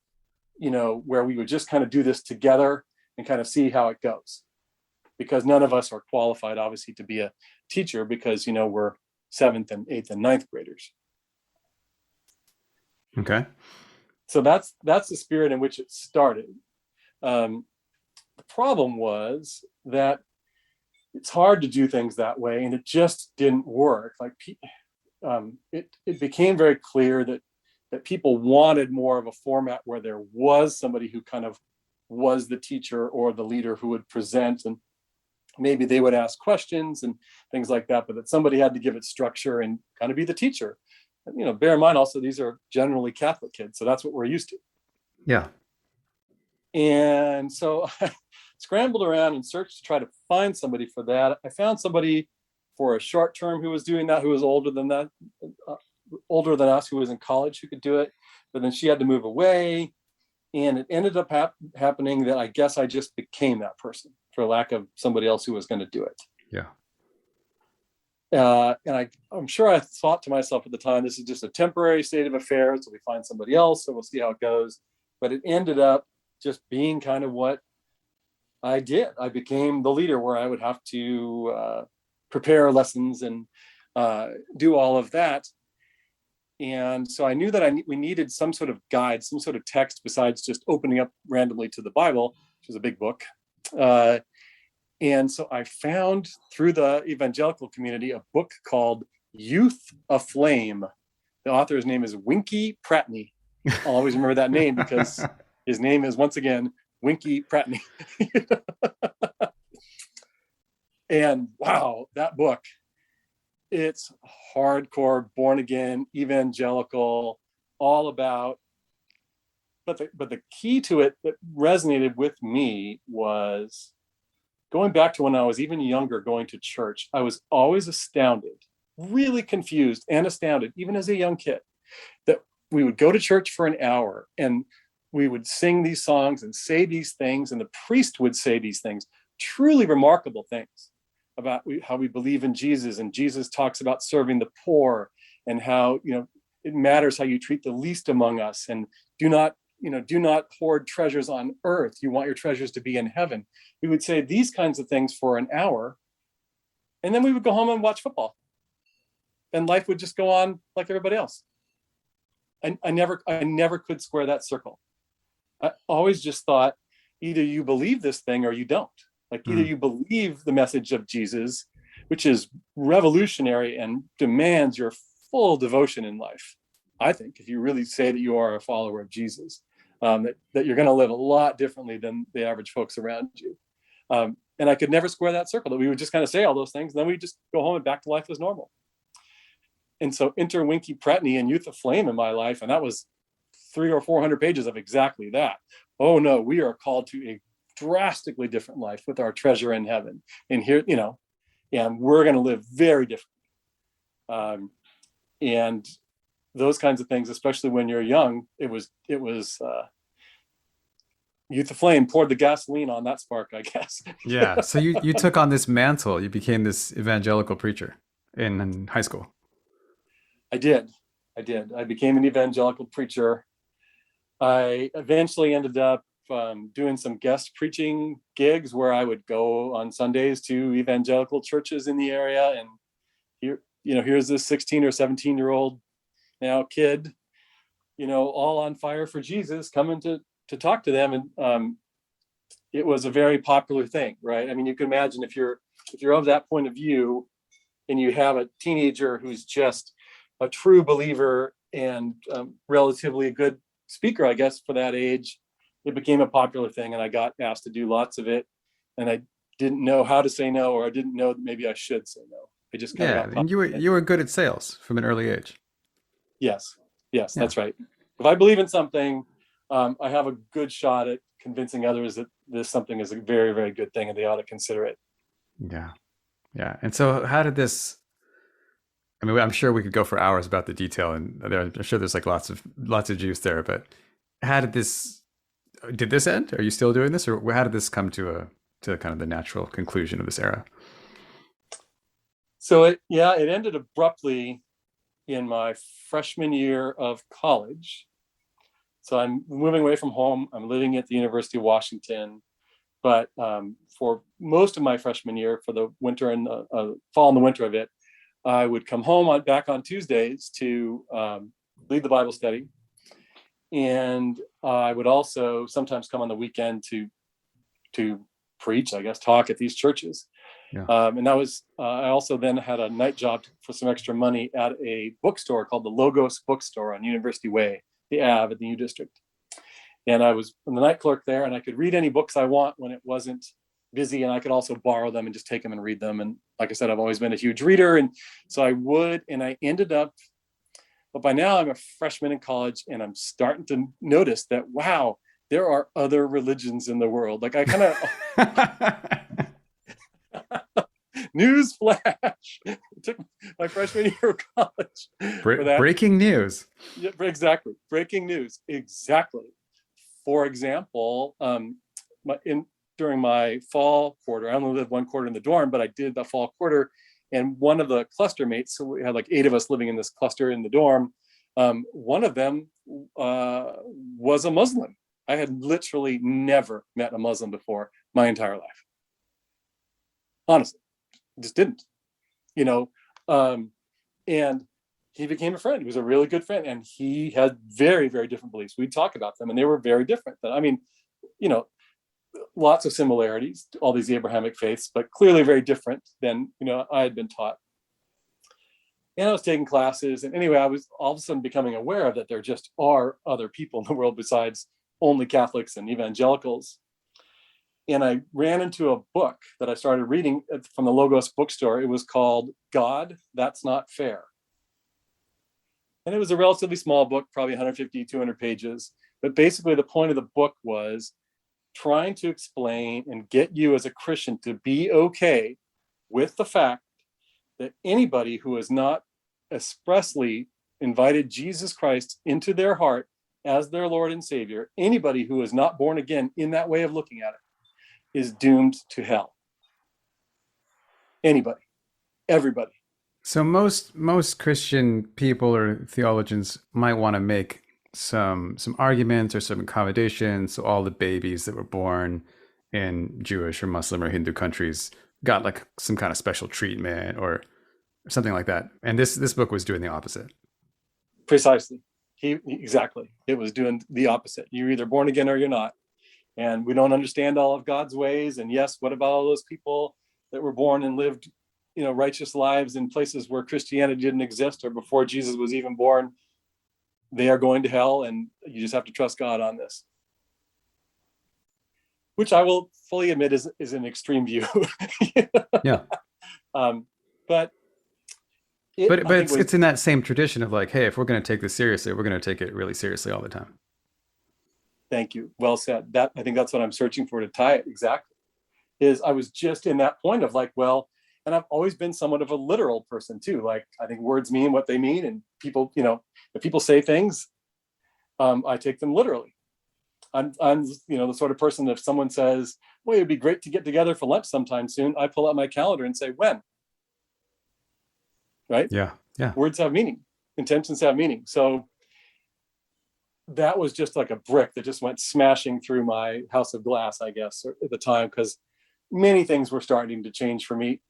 where we would just kind of do this together and kind of see how it goes. Because none of us are qualified, obviously, to be a teacher, because, we're 7th and 8th and 9th graders. Okay. So that's the spirit in which it started. The problem was that it's hard to do things that way, and it just didn't work. Like, it became very clear that people wanted more of a format where there was somebody who kind of was the teacher or the leader who would present, and maybe they would ask questions and things like that, but that somebody had to give it structure and kind of be the teacher. And, bear in mind also, these are generally Catholic kids, so that's what we're used to. Yeah. And so I scrambled around and searched to try to find somebody for that. I found somebody for a short term who was doing that, who was older than us, who was in college, who could do it. But then she had to move away. And it ended up happening that I guess I just became that person, for lack of somebody else who was going to do it. Yeah. And I'm sure I thought to myself at the time, this is just a temporary state of affairs, so we find somebody else, so we'll see how it goes. But it ended up just being kind of what I did. I became the leader, where I would have to prepare lessons and do all of that. And so I knew that we needed some sort of guide, some sort of text besides just opening up randomly to the Bible, which is a big book. And so I found through the evangelical community a book called Youth Aflame. The author's name is Winky Pratney. I'll always remember that name because his name is, once again, Winky Pratney. And wow, that book, it's hardcore, born again, evangelical, all about, but the key to it that resonated with me was going back to when I was even younger, going to church. I was always astounded, really confused and astounded, even as a young kid, that we would go to church for an hour and we would sing these songs and say these things, and the priest would say these things, truly remarkable things about how we believe in Jesus, and Jesus talks about serving the poor, and how it matters how you treat the least among us, and do not hoard treasures on earth. You want your treasures to be in heaven. We would say these kinds of things for an hour, and then we would go home and watch football, and life would just go on like everybody else. I never could square that circle. I always just thought, either you believe this thing or you don't. Like, either you believe the message of Jesus, which is revolutionary and demands your full devotion in life. I think if you really say that you are a follower of Jesus, that you're going to live a lot differently than the average folks around you. And I could never square that circle, that we would just kind of say all those things, and then we just go home and back to life as normal. And so enter Winky Pratney and Youth Aflame in my life, and that was 300 or 400 pages of exactly that. Oh no, we are called to a drastically different life with our treasure in heaven. And here, and we're going to live very different. And those kinds of things, especially when you're young, it was Youth Aflame poured the gasoline on that spark, I guess. Yeah. So you took on this mantle. You became this evangelical preacher in high school. I did. I became an evangelical preacher. I eventually ended up doing some guest preaching gigs where I would go on Sundays to evangelical churches in the area. And here's this 16 or 17-year-old now kid, all on fire for Jesus, coming to talk to them. And it was a very popular thing, right? I mean, you can imagine if you're of that point of view and you have a teenager who's just a true believer and relatively a good speaker, I guess, for that age, it became a popular thing. And I got asked to do lots of it. And I didn't know how to say no, or I didn't know that maybe I should say no. I just kind of got and you were good at sales from an early age. Yes, that's right. If I believe in something, I have a good shot at convincing others that this something is a very, very good thing and they ought to consider it. Yeah. And so how did this, I mean, I'm sure we could go for hours about the detail, and I'm sure there's like lots of juice there, but did this end? Are you still doing this, or how did this come to kind of the natural conclusion of this era? So it ended abruptly in my freshman year of college. So I'm moving away from home. I'm living at the University of Washington, but for most of my freshman year, for the winter and the fall and the winter of it, I would come home back on Tuesdays to lead the Bible study. And I would also sometimes come on the weekend to preach, I guess, talk at these churches. Yeah. And that was, I also then had a night job for some extra money at a bookstore called the Logos Bookstore on University Way, the Ave at the U District. And I was the night clerk there, and I could read any books I want when it wasn't busy, and I could also borrow them and just take them and read them. And like I said, I've always been a huge reader, and so I would, and I ended up, but by now I'm a freshman in college, and I'm starting to notice that, wow, there are other religions in the world. Like I kind of news flash. It took my freshman year of college. Breaking news. Yeah, exactly. Breaking news. Exactly. For example, during my fall quarter, I only lived one quarter in the dorm, but I did the fall quarter. And one of the cluster mates, so we had like 8 of us living in this cluster in the dorm. One of them was a Muslim. I had literally never met a Muslim before my entire life. Honestly, just didn't, and he became a friend. He was a really good friend, and he had very, very different beliefs. We'd talk about them, and they were very different. But I mean, lots of similarities to all these Abrahamic faiths, but clearly very different than, I had been taught. And I was taking classes, and anyway, I was all of a sudden becoming aware of that there just are other people in the world besides only Catholics and evangelicals. And I ran into a book that I started reading from the Logos bookstore. It was called God, That's Not Fair. And it was a relatively small book, probably 150, 200 pages. But basically the point of the book was trying to explain and get you as a Christian to be okay with the fact that anybody who has not expressly invited Jesus Christ into their heart as their Lord and Savior, anybody who is not born again in that way of looking at it, is doomed to hell. Anybody, everybody. So most Christian people or theologians might want to make some arguments or some accommodations. So all the babies that were born in Jewish or Muslim or Hindu countries got like some kind of special treatment or something like that. And this book was doing the opposite. Precisely. Exactly. It was doing the opposite. You're either born again or you're not. And we don't understand all of God's ways. And yes, what about all those people that were born and lived, righteous lives in places where Christianity didn't exist or before Jesus was even born? They are going to hell, and you just have to trust God on this. Which I will fully admit is an extreme view. Yeah. But it's in that same tradition of like, hey, if we're going to take this seriously, we're going to take it really seriously all the time. Thank you. Well said. I think that's what I'm searching for to tie it exactly. Is I was just in that point of like, well, and I've always been somewhat of a literal person too. Like I think words mean what they mean, and people, if people say things, I take them literally. I'm the sort of person, if someone says, well, it'd be great to get together for lunch sometime soon, I pull out my calendar and say, when? Right? Yeah. Yeah. Words have meaning, intentions have meaning. So that was just like a brick that just went smashing through my house of glass, I guess, at the time, because many things were starting to change for me.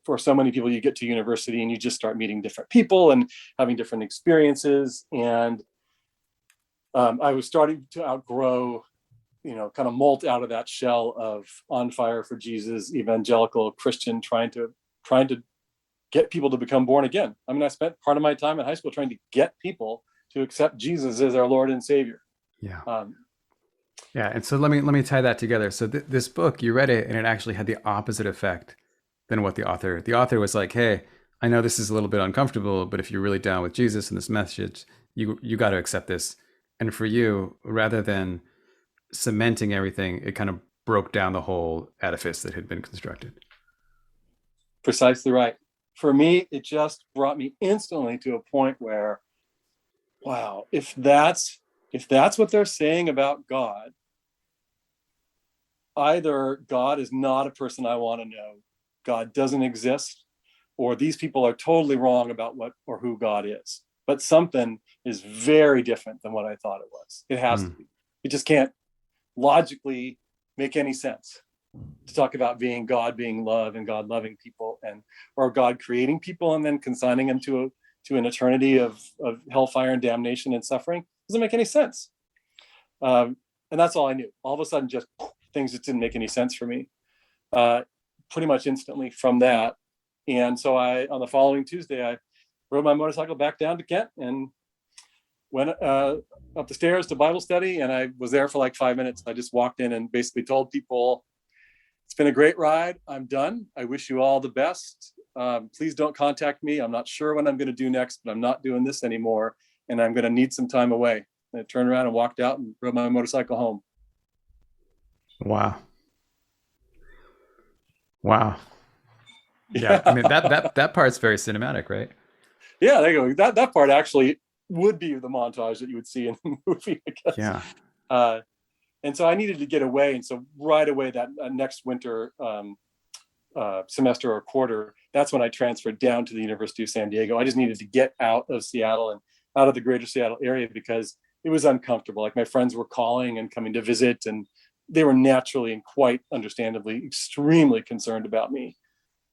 For so many people, you get to university and you just start meeting different people and having different experiences. And I was starting to outgrow, kind of molt out of that shell of on fire for Jesus, evangelical Christian, trying to get people to become born again. I mean, I spent part of my time in high school trying to get people to accept Jesus as our Lord and Savior. Yeah. Yeah. And so let me tie that together. So this book, you read it and it actually had the opposite effect than what the author was like, hey, I know this is a little bit uncomfortable, but if you're really down with Jesus and this message, you got to accept this. And for you, rather than cementing everything, it kind of broke down the whole edifice that had been constructed. Precisely right. For me, it just brought me instantly to a point where, wow, if that's what they're saying about God, either God is not a person I want to know, God doesn't exist, or these people are totally wrong about what or who God is. But something is very different than what I thought it was. It has to be. It just can't logically make any sense to talk about being God being love and God loving people, or God creating people and then consigning them to an eternity of hellfire and damnation and suffering. Doesn't make any sense. And that's all I knew. All of a sudden, just things just didn't make any sense for me. Pretty much instantly from that. And so on the following Tuesday, I rode my motorcycle back down to Kent and went up the stairs to Bible study. And I was there for like 5 minutes. I just walked in and basically told people, it's been a great ride. I'm done. I wish you all the best. Please don't contact me. I'm not sure what I'm going to do next, but I'm not doing this anymore. And I'm going to need some time away. And I turned around and walked out and rode my motorcycle home. Wow. Wow. Yeah. I mean, that part's very cinematic, right? Yeah, there you go. That part actually would be the montage that you would see in the movie, I guess. Yeah. And so I needed to get away. And so right away that next winter semester or quarter, that's when I transferred down to the University of San Diego. I just needed to get out of Seattle and out of the greater Seattle area because it was uncomfortable. Like my friends were calling and coming to visit, and they were naturally and quite understandably extremely concerned about me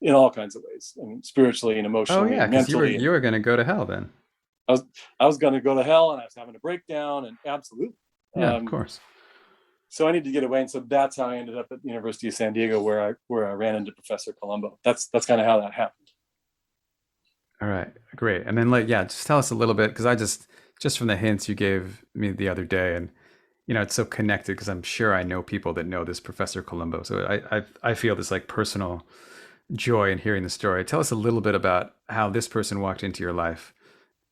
in all kinds of ways. I mean, spiritually and emotionally and mentally. You were going to go to hell then. I was going to go to hell, and I was having a breakdown, and absolutely. Yeah, of course. So I needed to get away, and so that's how I ended up at the University of San Diego, where I ran into Professor Colombo. That's kind of how that happened. All right, great. And then just tell us a little bit, because I just from the hints you gave me the other day, and it's so connected because I'm sure I know people that know this Professor Colombo. So I feel this like personal joy in hearing the story. Tell us a little bit about how this person walked into your life,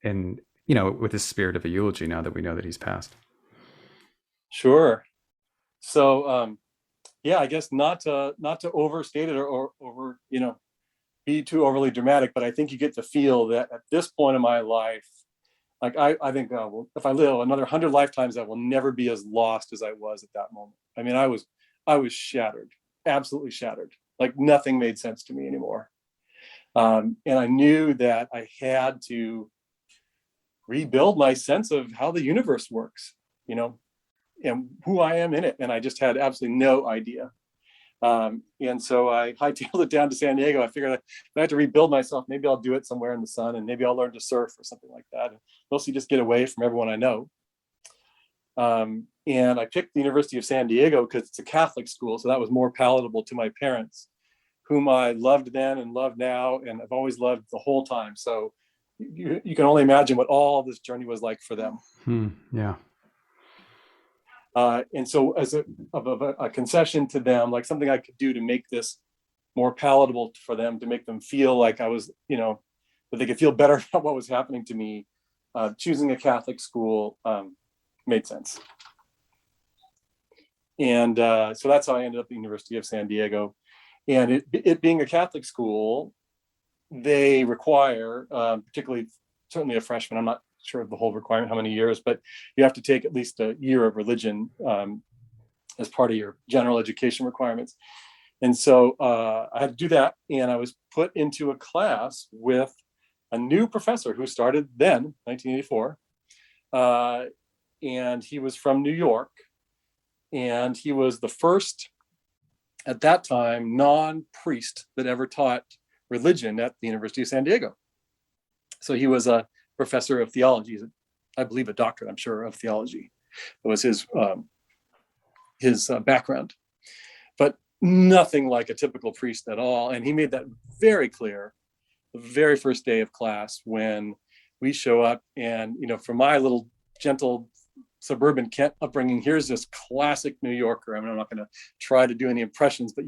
and with the spirit of a eulogy. Now that we know that he's passed. Sure. So, I guess not to overstate it or over, be too overly dramatic, but I think you get the feel that at this point in my life, like I think if I live another 100 lifetimes, I will never be as lost as I was at that moment. I mean, I was shattered, absolutely shattered. Like nothing made sense to me anymore. And I knew that I had to rebuild my sense of how the universe works, and who I am in it. And I just had absolutely no idea. And so I hightailed it down to San Diego. I figured if I had to rebuild myself, maybe I'll do it somewhere in the sun, and maybe I'll learn to surf or something like that. And mostly just get away from everyone I know. And I picked the University of San Diego because it's a Catholic school. So that was more palatable to my parents, whom I loved then and love now. And I've always loved the whole time. So you can only imagine what all this journey was like for them. Yeah. And so as a concession to them, like something I could do to make this more palatable for them, to make them feel like I was, that they could feel better about what was happening to me, choosing a Catholic school made sense. And so that's how I ended up at the University of San Diego. And it being a Catholic school, they require, particularly certainly a freshman, I'm not sure of the whole requirement, how many years, but you have to take at least a year of religion as part of your general education requirements. And so I had to do that. And I was put into a class with a new professor who started then, 1984. And he was from New York. And he was the first, at that time, non-priest that ever taught religion at the University of San Diego. So he was a professor of theology, I believe a doctorate, I'm sure, of theology. It was his background, but nothing like a typical priest at all. And he made that very clear the very first day of class when we show up. And, for my little gentle suburban Kent upbringing, here's this classic New Yorker. I mean, I'm not going to try to do any impressions, but,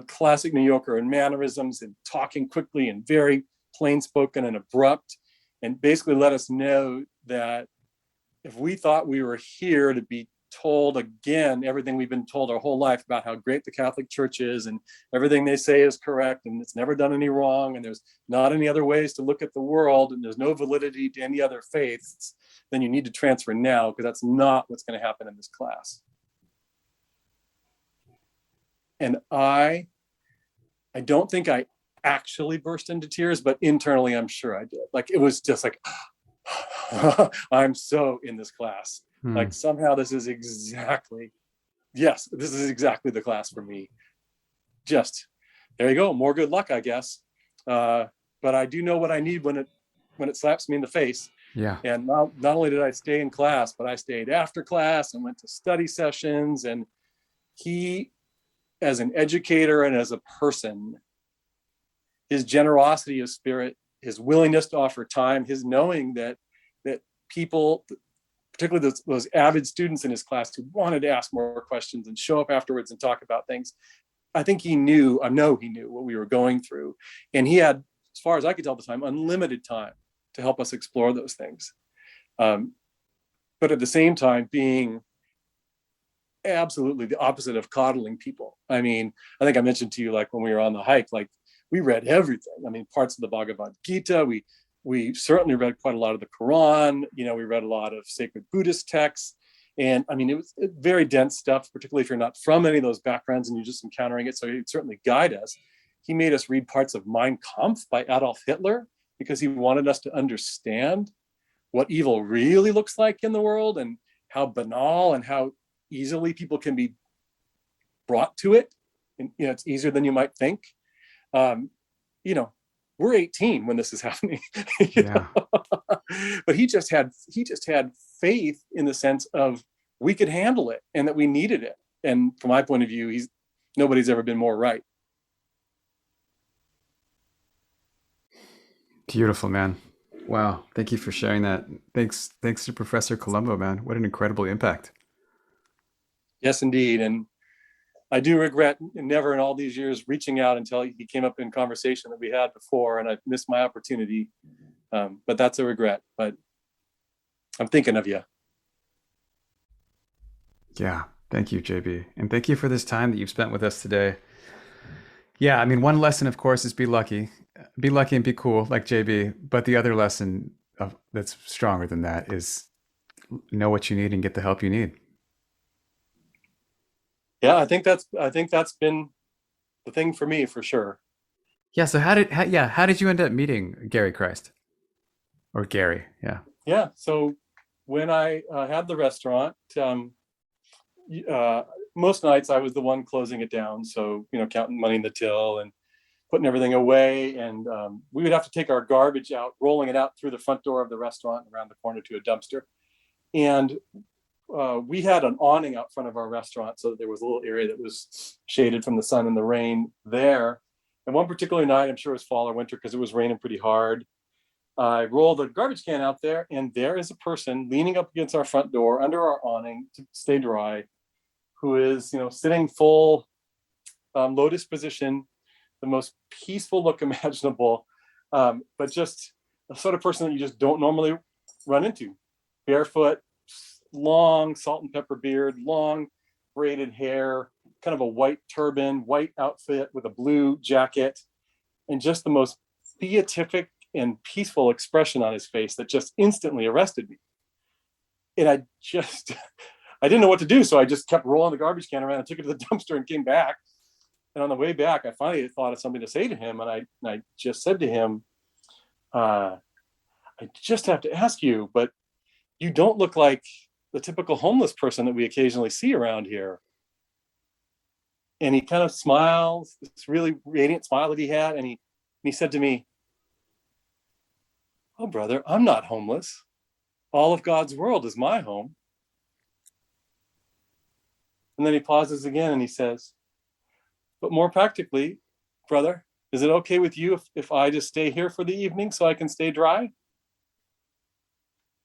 classic New Yorker and mannerisms and talking quickly and very plain spoken and abrupt, and basically let us know that if we thought we were here to be told again everything we've been told our whole life about how great the Catholic Church is and everything they say is correct and it's never done any wrong and there's not any other ways to look at the world and there's no validity to any other faiths, then you need to transfer now, because that's not what's going to happen in this class. And I don't think I actually burst into tears, but internally I'm sure I did. Like, it was just like I'm so in this class. Like, somehow this is exactly the class for me. Just there you go, more good luck, I guess. But I do know what I need when it slaps me in the face. Yeah. And not only did I stay in class, but I stayed after class and went to study sessions. And he, as an educator and as a person, his generosity of spirit, his willingness to offer time, his knowing that people, particularly those avid students in his class who wanted to ask more questions and show up afterwards and talk about things, I think I know he knew what we were going through. And he had, as far as I could tell at the time, unlimited time to help us explore those things. But at the same time, being absolutely the opposite of coddling people. I mean, I think I mentioned to you, like, when we were on the hike, like, we read everything. I mean, parts of the Bhagavad Gita, we certainly read quite a lot of the Quran, we read a lot of sacred Buddhist texts. And I mean, it was very dense stuff, particularly if you're not from any of those backgrounds and you're just encountering it. So he'd certainly guide us. He made us read parts of Mein Kampf by Adolf Hitler because he wanted us to understand what evil really looks like in the world and how banal and how easily people can be brought to it. And, it's easier than you might think. We're 18 when this is happening. Yeah. But he just had faith in the sense of we could handle it and that we needed it. And from my point of view, nobody's ever been more right. Beautiful, man. Wow. Thank you for sharing that. Thanks to Professor Colombo, man. What an incredible impact. Yes, indeed. And I do regret never in all these years reaching out until he came up in conversation that we had before, and I missed my opportunity. But that's a regret. But I'm thinking of you. Yeah. Thank you, JB. And thank you for this time that you've spent with us today. Yeah. I mean, one lesson, of course, is be lucky. Be lucky and be cool, like JB. But the other lesson that's stronger than that is know what you need and get the help you need. Yeah, I think that's been the thing for me, for sure. Yeah. So how did you end up meeting Gary Christ or Gary? Yeah. Yeah. So when I had the restaurant, most nights I was the one closing it down. So, counting money in the till and putting everything away. And we would have to take our garbage out, rolling it out through the front door of the restaurant around the corner to a dumpster. And we had an awning out front of our restaurant so that there was a little area that was shaded from the sun and the rain there. And one particular night, I'm sure it was fall or winter because it was raining pretty hard, I rolled a garbage can out there, and there is a person leaning up against our front door under our awning to stay dry, who is, sitting full lotus position, the most peaceful look imaginable, but just a sort of person that you just don't normally run into. Barefoot, long salt and pepper beard, long braided hair, kind of a white turban, white outfit with a blue jacket, and just the most beatific and peaceful expression on his face that just instantly arrested me. And I didn't know what to do. So I just kept rolling the garbage can around and took it to the dumpster and came back. And on the way back, I finally thought of something to say to him. And I just said to him, I just have to ask you, but you don't look like the typical homeless person that we occasionally see around here. And he kind of smiles, this really radiant smile that he had. And he said to me, oh, brother, I'm not homeless. All of God's world is my home. And then he pauses again and he says, but more practically, brother, is it okay with you if I just stay here for the evening so I can stay dry?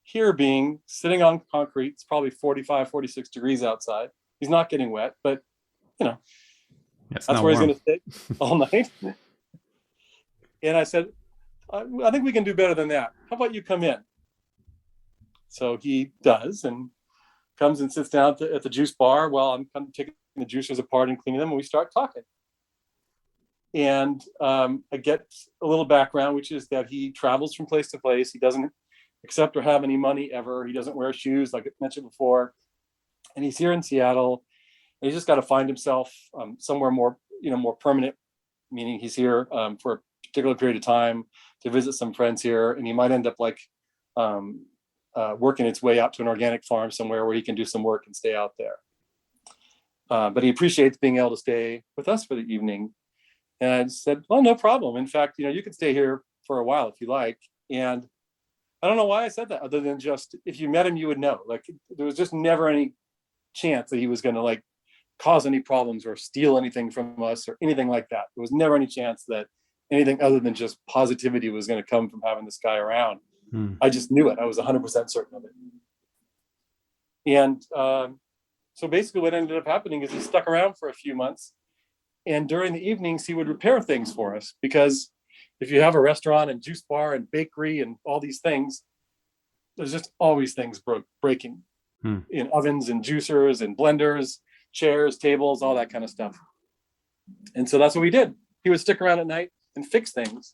Here being sitting on concrete, it's probably 45, 46 degrees outside. He's not getting wet, but that's where he's going to stay all night. And I said, I think we can do better than that. How about you come in? So he does and comes and sits down at the juice bar while I'm kind of taking the juicers apart and cleaning them, and we start talking. And I get a little background, which is that he travels from place to place. He doesn't accept or have any money ever. He doesn't wear shoes, like I mentioned before. And he's here in Seattle. And he's just got to find himself somewhere more permanent, meaning he's here for a particular period of time to visit some friends here. And he might end up working its way out to an organic farm somewhere where he can do some work and stay out there. But he appreciates being able to stay with us for the evening. And I said, well, no problem. In fact, you can stay here for a while if you like. And I don't know why I said that, other than just if you met him, you would know. Like, there was just never any chance that he was going to cause any problems or steal anything from us or anything like that. There was never any chance that anything other than just positivity was going to come from having this guy around. I just knew it. I was 100% certain of it. And so basically what ended up happening is he stuck around for a few months. And during the evenings, he would repair things for us, because if you have a restaurant and juice bar and bakery and all these things, there's just always things breaking in ovens and juicers and blenders, chairs, tables, all that kind of stuff. And so that's what we did. He would stick around at night and fix things.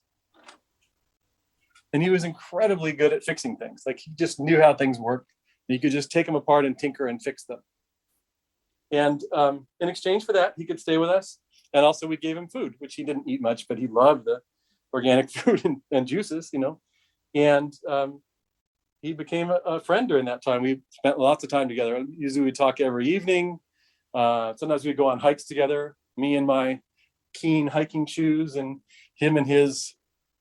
And he was incredibly good at fixing things. Like, he just knew how things worked. You could just take them apart and tinker and fix them. And in exchange for that, he could stay with us. And also we gave him food, which he didn't eat much, but he loved the organic food and juices, And he became a friend during that time. We spent lots of time together. Usually we talk every evening. Sometimes we'd go on hikes together, me in my keen hiking shoes and him and his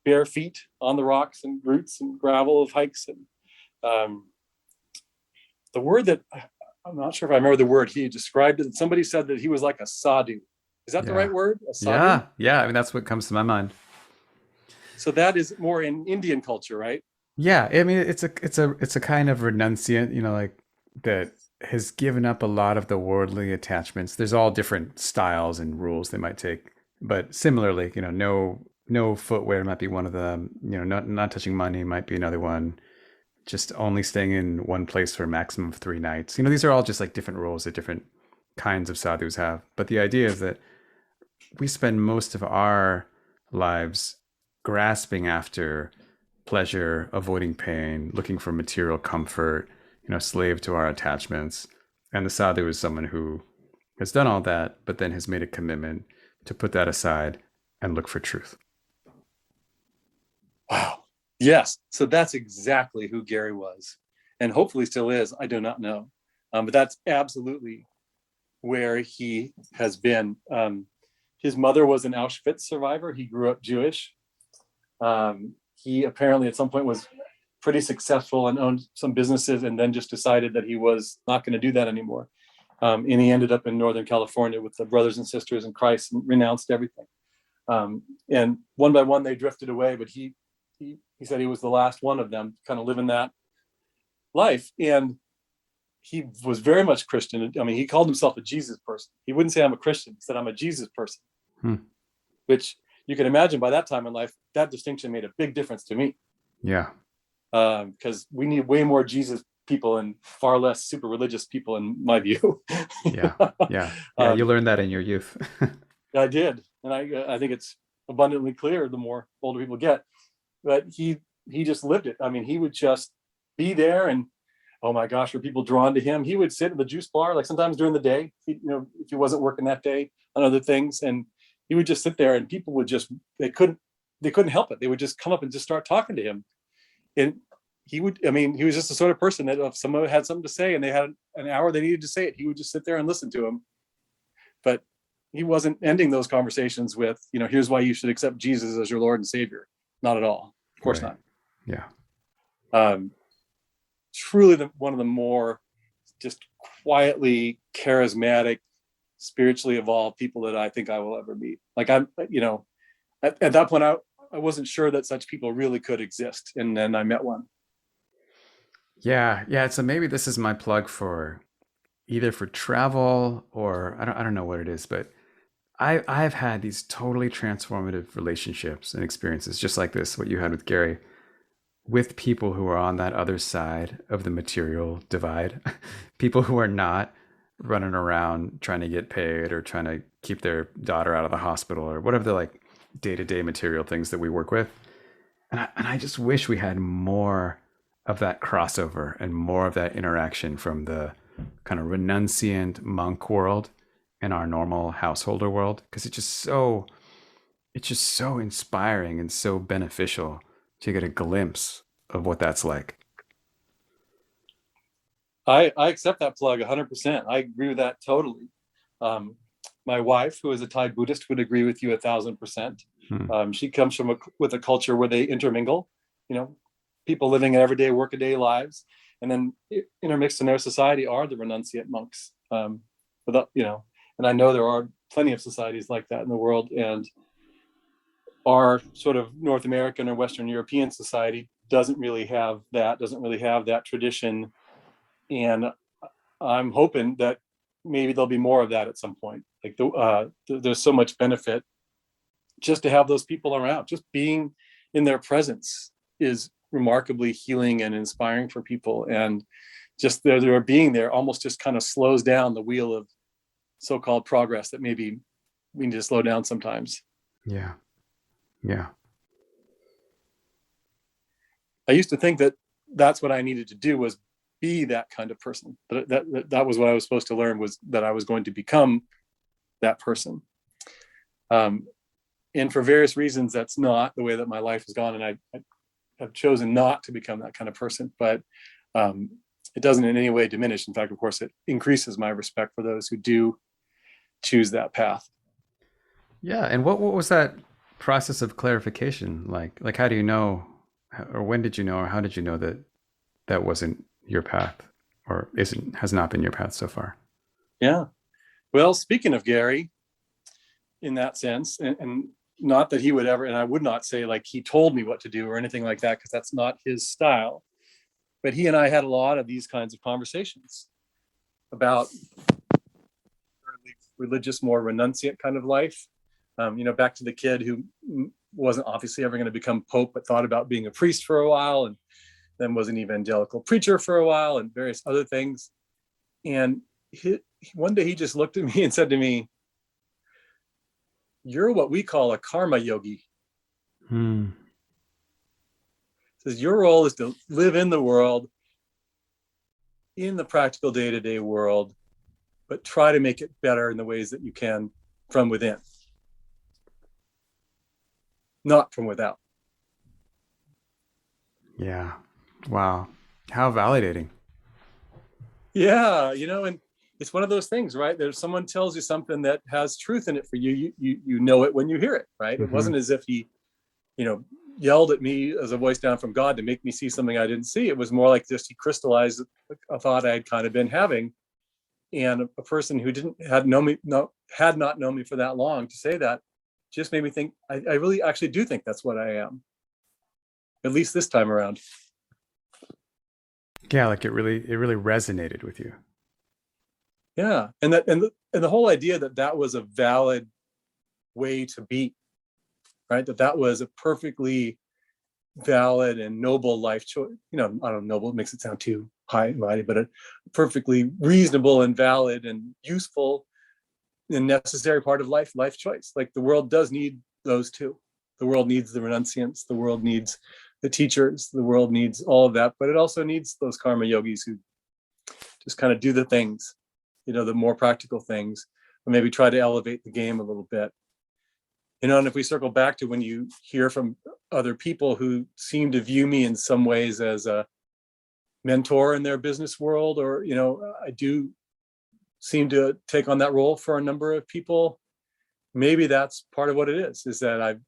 bare feet on the rocks and roots and gravel of hikes. And the word that, I'm not sure if I remember the word he described it. Somebody said that he was like a sadhu. Is that the right word? A sadhu? Yeah. I mean, that's what comes to my mind. So that is more in Indian culture, right? Yeah. I mean, it's a kind of renunciant, that has given up a lot of the worldly attachments. There's all different styles and rules they might take, but similarly, no footwear might be one of them. Not touching money might be another one. Just only staying in one place for a maximum of 3 nights. These are all just different rules that different kinds of sadhus have. But the idea is that we spend most of our lives grasping after pleasure, avoiding pain, looking for material comfort, slave to our attachments. And the sadhu is someone who has done all that, but then has made a commitment to put that aside and look for truth. Wow. Yes. So that's exactly who Gary was, and hopefully still is. I do not know. But that's absolutely where he has been. His mother was an Auschwitz survivor. He grew up Jewish. He apparently at some point was pretty successful and owned some businesses, and then just decided that he was not going to do that anymore. And he ended up in Northern California with the brothers and sisters in Christ and renounced everything. And one by one, they drifted away, but he said he was the last one of them kind of living that life. And he was very much Christian. I mean, he called himself a Jesus person. He wouldn't say I'm a Christian. He said I'm a Jesus person, which you can imagine by that time in life, that distinction made a big difference to me. Yeah. Because we need way more Jesus people and far less super religious people, in my view. Yeah. You learned that in your youth. I did. And I think it's abundantly clear the more older people get. but he just lived it. I mean, he would just be there, and oh my gosh, were people drawn to him? He would sit at the juice bar, like sometimes during the day, if he wasn't working that day on other things, and he would just sit there, and people would just they couldn't help it. They would just come up and just start talking to him, and he was just the sort of person that if someone had something to say and they had an hour they needed to say it, he would just sit there and listen to him. But he wasn't ending those conversations with, here's why you should accept Jesus as your Lord and Savior. Not at all. Of course Right. not. Yeah. Truly one of the more just quietly charismatic, spiritually evolved people that I think I will ever meet. Like at that point, I wasn't sure that such people really could exist. And then I met one. Yeah. So maybe this is my plug for either for travel or I don't know what it is, but I've had these totally transformative relationships and experiences just like this, what you had with Gary, with people who are on that other side of the material divide, people who are not running around trying to get paid or trying to keep their daughter out of the hospital or whatever the like day-to-day material things that we work with. And I just wish we had more of that crossover and more of that interaction from the kind of renunciant monk world and our normal householder world, because it's just so inspiring and so beneficial to get a glimpse of what that's like. I accept that plug 100%. I agree with that totally. My wife, who is a Thai Buddhist, would agree with you 1,000%. She comes from with a culture where they intermingle, people living everyday workaday lives, and then intermixed in their society are the renunciate monks. And I know there are plenty of societies like that in the world, and our sort of North American or Western European society doesn't really have that tradition. And I'm hoping that maybe there'll be more of that at some point. Like there's so much benefit just to have those people around. Just being in their presence is remarkably healing and inspiring for people. And just their being there almost just kind of slows down the wheel of so-called progress that maybe we need to slow down sometimes. Yeah. I used to think that that's what I needed to do, was be that kind of person. That was what I was supposed to learn, was that I was going to become that person. And for various reasons, that's not the way that my life has gone. And I have chosen not to become that kind of person, but it doesn't in any way diminish. In fact, of course, it increases my respect for those who do choose that path. Yeah. And what was that process of clarification like? Like, how do you know, or when did you know, or how did you know that that wasn't your path, or has not been your path so far? Yeah. Well, speaking of Gary, in that sense, and not that he would ever, and I would not say like he told me what to do or anything like that, because that's not his style. But he and I had a lot of these kinds of conversations about religious, more renunciate kind of life. Back to the kid who wasn't obviously ever going to become Pope, but thought about being a priest for a while, and then was an evangelical preacher for a while, and various other things. And one day he just looked at me and said to me, "You're what we call a karma yogi." Says your role is to live in the world, in the practical day-to-day world, but try to make it better in the ways that you can from within, not from without. Yeah. Wow. How validating. Yeah, and it's one of those things, right? There's someone tells you something that has truth in it for you. You know it when you hear it, right? It wasn't as if he, yelled at me as a voice down from God to make me see something I didn't see. It was more like just he crystallized a thought I had kind of been having, and a person who had not known me for that long to say that just made me think I really actually do think that's what I am, at least this time around. Yeah, like it really resonated with you. Yeah, and the whole idea that was a valid way to be, right? That was a perfectly valid and noble life choice. I don't know, noble makes it sound too high and mighty, but a perfectly reasonable and valid and useful and necessary part of life choice. Like the world does need those too. The world needs the renunciants. The world needs the teachers. The world needs all of that, but it also needs those karma yogis who just kind of do the things, the more practical things, or maybe try to elevate the game a little bit. And if we circle back to when you hear from other people who seem to view me in some ways as a mentor in their business world, or, I do seem to take on that role for a number of people. Maybe that's part of what it is that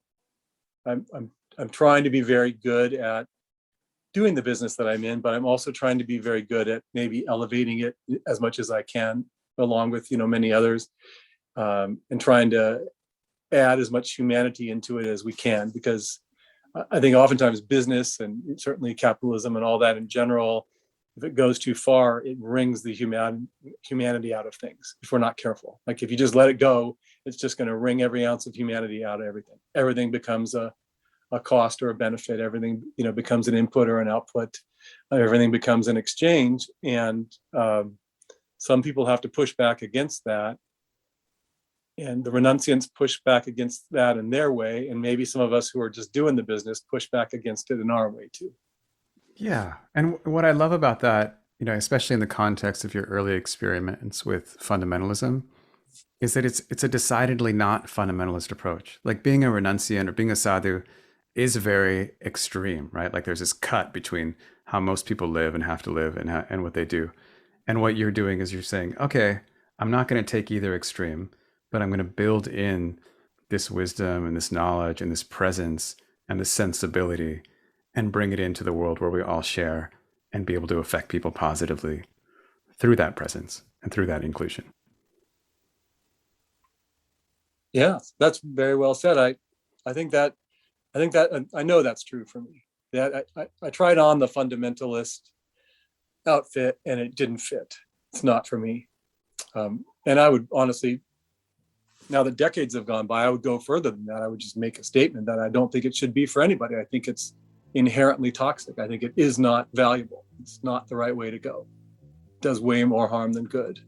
I'm trying to be very good at doing the business that I'm in, but I'm also trying to be very good at maybe elevating it as much as I can, along with, many others, and trying to add as much humanity into it as we can, because I think oftentimes business and certainly capitalism and all that in general, if it goes too far, it wrings the humanity out of things if we're not careful. Like if you just let it go, it's just going to wring every ounce of humanity out of everything. Everything becomes a cost or a benefit. Everything, becomes an input or an output. Everything becomes an exchange. And some people have to push back against that. And the renunciants push back against that in their way. And maybe some of us who are just doing the business push back against it in our way too. Yeah. And what I love about that, especially in the context of your early experiments with fundamentalism, is that it's a decidedly not fundamentalist approach. Like being a renunciant or being a sadhu is very extreme, right? Like there's this cut between how most people live and have to live and what they do. And what you're doing is you're saying, okay, I'm not going to take either extreme, but I'm going to build in this wisdom and this knowledge and this presence and this sensibility and bring it into the world where we all share and be able to affect people positively through that presence and through that inclusion. Yeah, that's very well said. I think that I know that's true for me. That I tried on the fundamentalist outfit and it didn't fit. It's not for me. And I would honestly, now that decades have gone by, I would go further than that. I would just make a statement that I don't think it should be for anybody. I think it's inherently toxic. I think it is not valuable. It's not the right way to go. It does way more harm than good.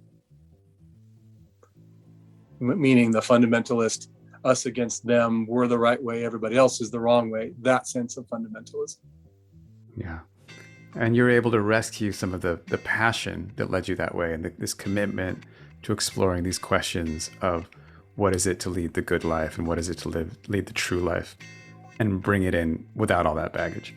Meaning the fundamentalist, us against them, we're the right way, everybody else is the wrong way. That sense of fundamentalism. Yeah. And you're able to rescue some of the passion that led you that way, and this commitment to exploring these questions of what is it to lead the good life and what is it to lead the true life, and bring it in without all that baggage.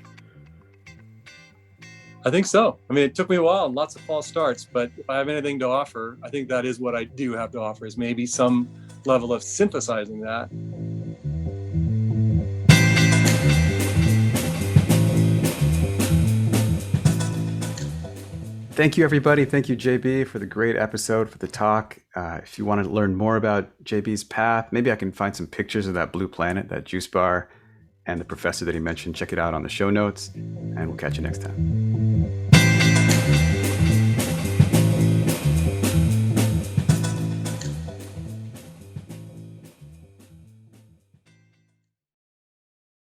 I think so. I mean, it took me a while and lots of false starts, but if I have anything to offer, I think that is what I do have to offer, is maybe some level of synthesizing that. Thank you, everybody. Thank you, JB, for the great episode, for the talk. If you want to learn more about JB's path, maybe I can find some pictures of that blue planet, that juice bar, and the professor that he mentioned. Check it out on the show notes, and we'll catch you next time.